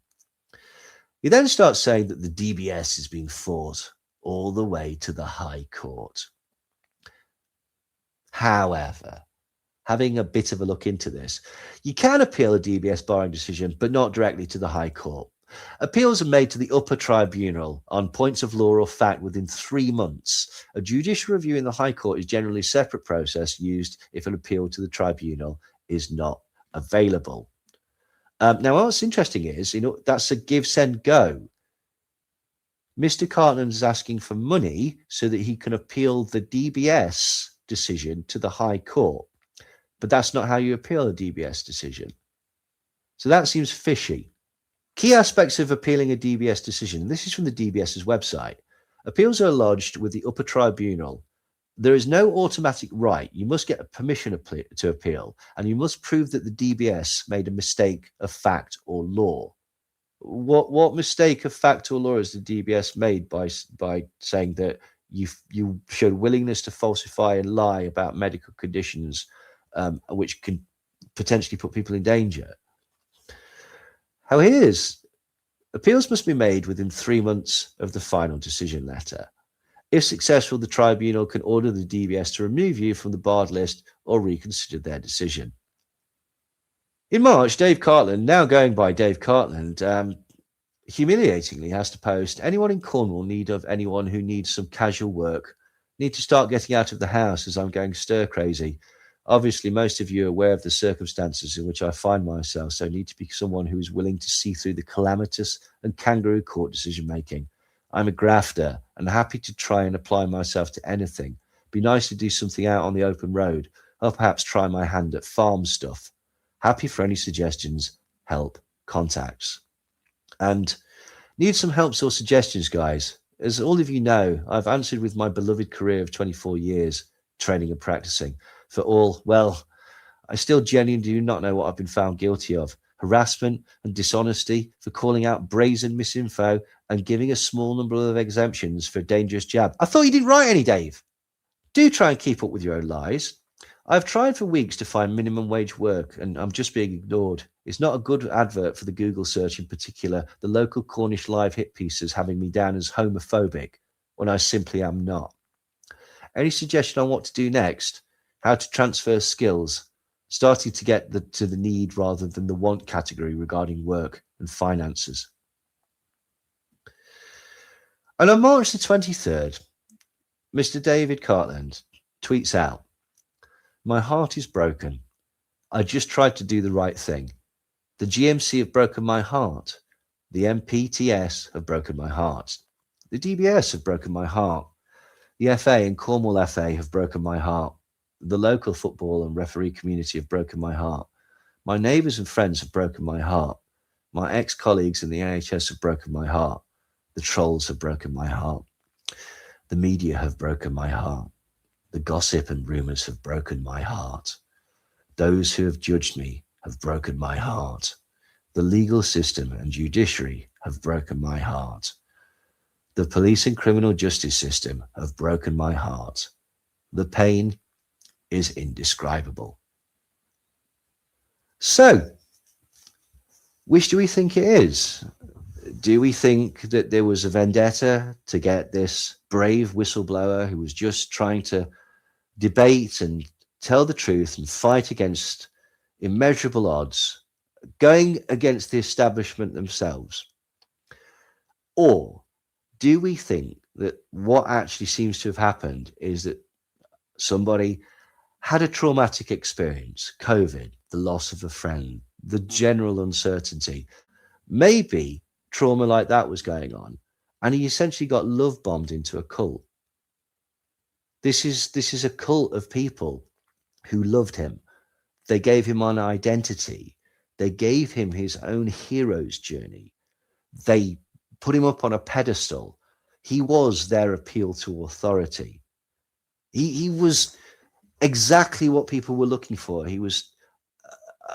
He then starts saying that the DBS is being fought all the way to the High Court. However, having a bit of a look into this, you can appeal a DBS barring decision, but not directly to the High Court. Appeals are made to the upper tribunal on points of law or fact within 3 months. A judicial review in the High Court is generally a separate process used if an appeal to the tribunal is not available. Now, what's interesting is, that's a give, send, go. Mr. Cartland is asking for money so that he can appeal the DBS decision to the High Court. But that's not how you appeal a DBS decision. So that seems fishy. Key aspects of appealing a DBS decision. This is from the DBS's website. Appeals are lodged with the upper tribunal. There is no automatic right. You must get a permission to appeal, and you must prove that the DBS made a mistake of fact or law. What mistake of fact or law has the DBS made by saying that you showed willingness to falsify and lie about medical conditions, which can potentially put people in danger? How it is, appeals must be made within 3 months of the final decision letter. If successful, the tribunal can order the DBS to remove you from the barred list or reconsider their decision. In March, Dave Cartland, now going by Dave Cartland, humiliatingly has to post, anyone in Cornwall need of anyone who needs some casual work, need to start getting out of the house as I'm going stir crazy. Obviously, most of you are aware of the circumstances in which I find myself, so I need to be someone who is willing to see through the calamitous and kangaroo court decision making. I'm a grafter and happy to try and apply myself to anything. Be nice to do something out on the open road, or perhaps try my hand at farm stuff. Happy for any suggestions, help, contacts. And need some helps or suggestions, guys. As all of you know, I've answered with my beloved career of 24 years, training and practicing. For all, well, I still genuinely do not know what I've been found guilty of. harassment and dishonesty for calling out brazen misinfo and giving a small number of exemptions for dangerous jab. I thought you didn't write any, Dave. Do try and keep up with your own lies. I've tried for weeks to find minimum wage work and I'm just being ignored. It's not a good advert for the Google search, in particular, the local Cornish live hit pieces having me down as homophobic when I simply am not. Any suggestion on what to do next? How to transfer skills? Starting to get to the need rather than the want category regarding work and finances. And on March the 23rd, Mr. David Cartland tweets out, "My heart is broken. I just tried to do the right thing. The GMC have broken my heart. The MPTS have broken my heart. The DBS have broken my heart. The FA and Cornwall FA have broken my heart. The local football and referee community have broken my heart. My neighbours and friends have broken my heart. My ex-colleagues in the NHS have broken my heart. The trolls have broken my heart. The media have broken my heart. The gossip and rumours have broken my heart. Those who have judged me have broken my heart. The legal system and judiciary have broken my heart. The police and criminal justice system have broken my heart. The pain is indescribable." So, which do we think it is? Do we think that there was a vendetta to get this brave whistleblower who was just trying to debate and tell the truth and fight against immeasurable odds, going against the establishment themselves? Or do we think that what actually seems to have happened is that somebody had a traumatic experience, COVID, the loss of a friend, the general uncertainty, maybe trauma like that was going on, and he essentially got love bombed into a cult? This is a cult of people who loved him. They gave him an identity. They gave him his own hero's journey. They put him up on a pedestal. He was their appeal to authority. He was exactly what people were looking for. He was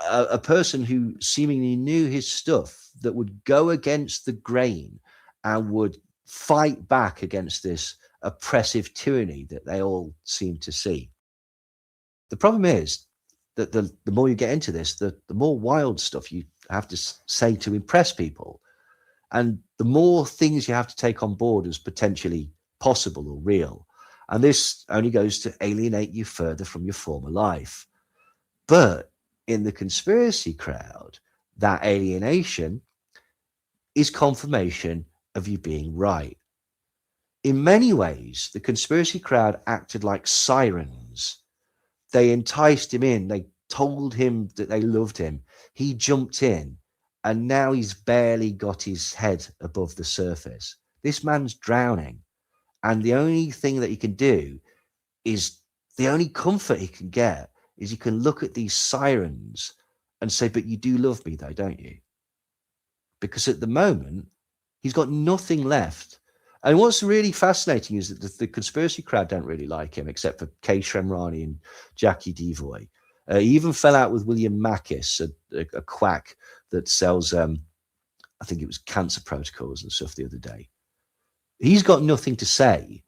a person who seemingly knew his stuff, that would go against the grain and would fight back against this oppressive tyranny that they all seem to see. The problem is that the more you get into this, the more wild stuff you have to say to impress people, and the more things you have to take on board as potentially possible or real. And this only goes to alienate you further from your former life. But in the conspiracy crowd, that alienation is confirmation of you being right. In many ways, the conspiracy crowd acted like sirens. They enticed him in. They told him that they loved him. He jumped in, and now he's barely got his head above the surface. This man's drowning, and the only thing that he can do is, the only comfort he can get is he can look at these sirens and say, "But you do love me though, don't you?" Because at the moment, he's got nothing left. And what's really fascinating is that the conspiracy crowd don't really like him, except for Kay Shremrani and Jackie Devoy. He even fell out with William Mackis, a quack that sells, I think it was cancer protocols and stuff the other day. He's got nothing to say.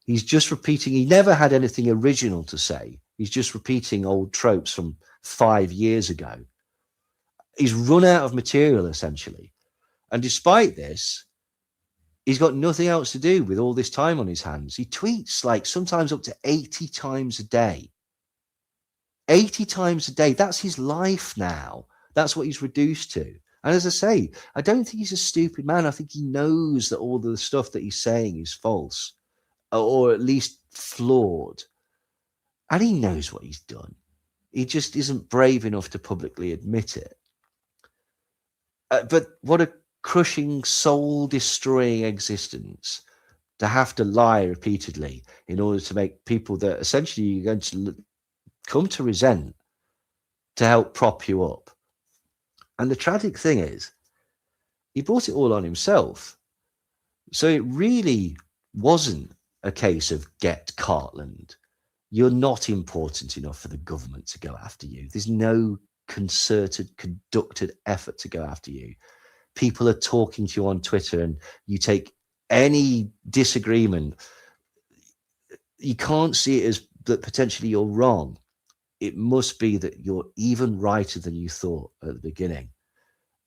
He's just repeating. He never had anything original to say. He's just repeating old tropes from 5 years ago. He's run out of material, essentially. And despite this, he's got nothing else to do with all this time on his hands. He tweets like sometimes up to 80 times a day. 80 times a day. That's his life now. That's what he's reduced to. And as I say, I don't think he's a stupid man. I think he knows that all the stuff that he's saying is false, or at least flawed. And he knows what he's done. He just isn't brave enough to publicly admit it. But what a crushing, soul-destroying existence to have to lie repeatedly in order to make people that essentially you're going to come to resent to help prop you up. And the tragic thing is, he brought it all on himself. So it really wasn't a case of get Cartland. You're not important enough for the government to go after you. There's no concerted, conducted effort to go after you. People are talking to you on Twitter, and you take any disagreement. You can't see it as that potentially you're wrong. It must be that you're even righter than you thought at the beginning.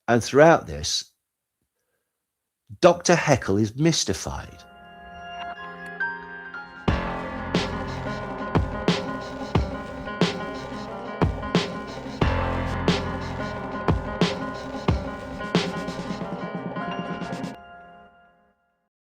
And throughout this, Dr. Heckle is mystified.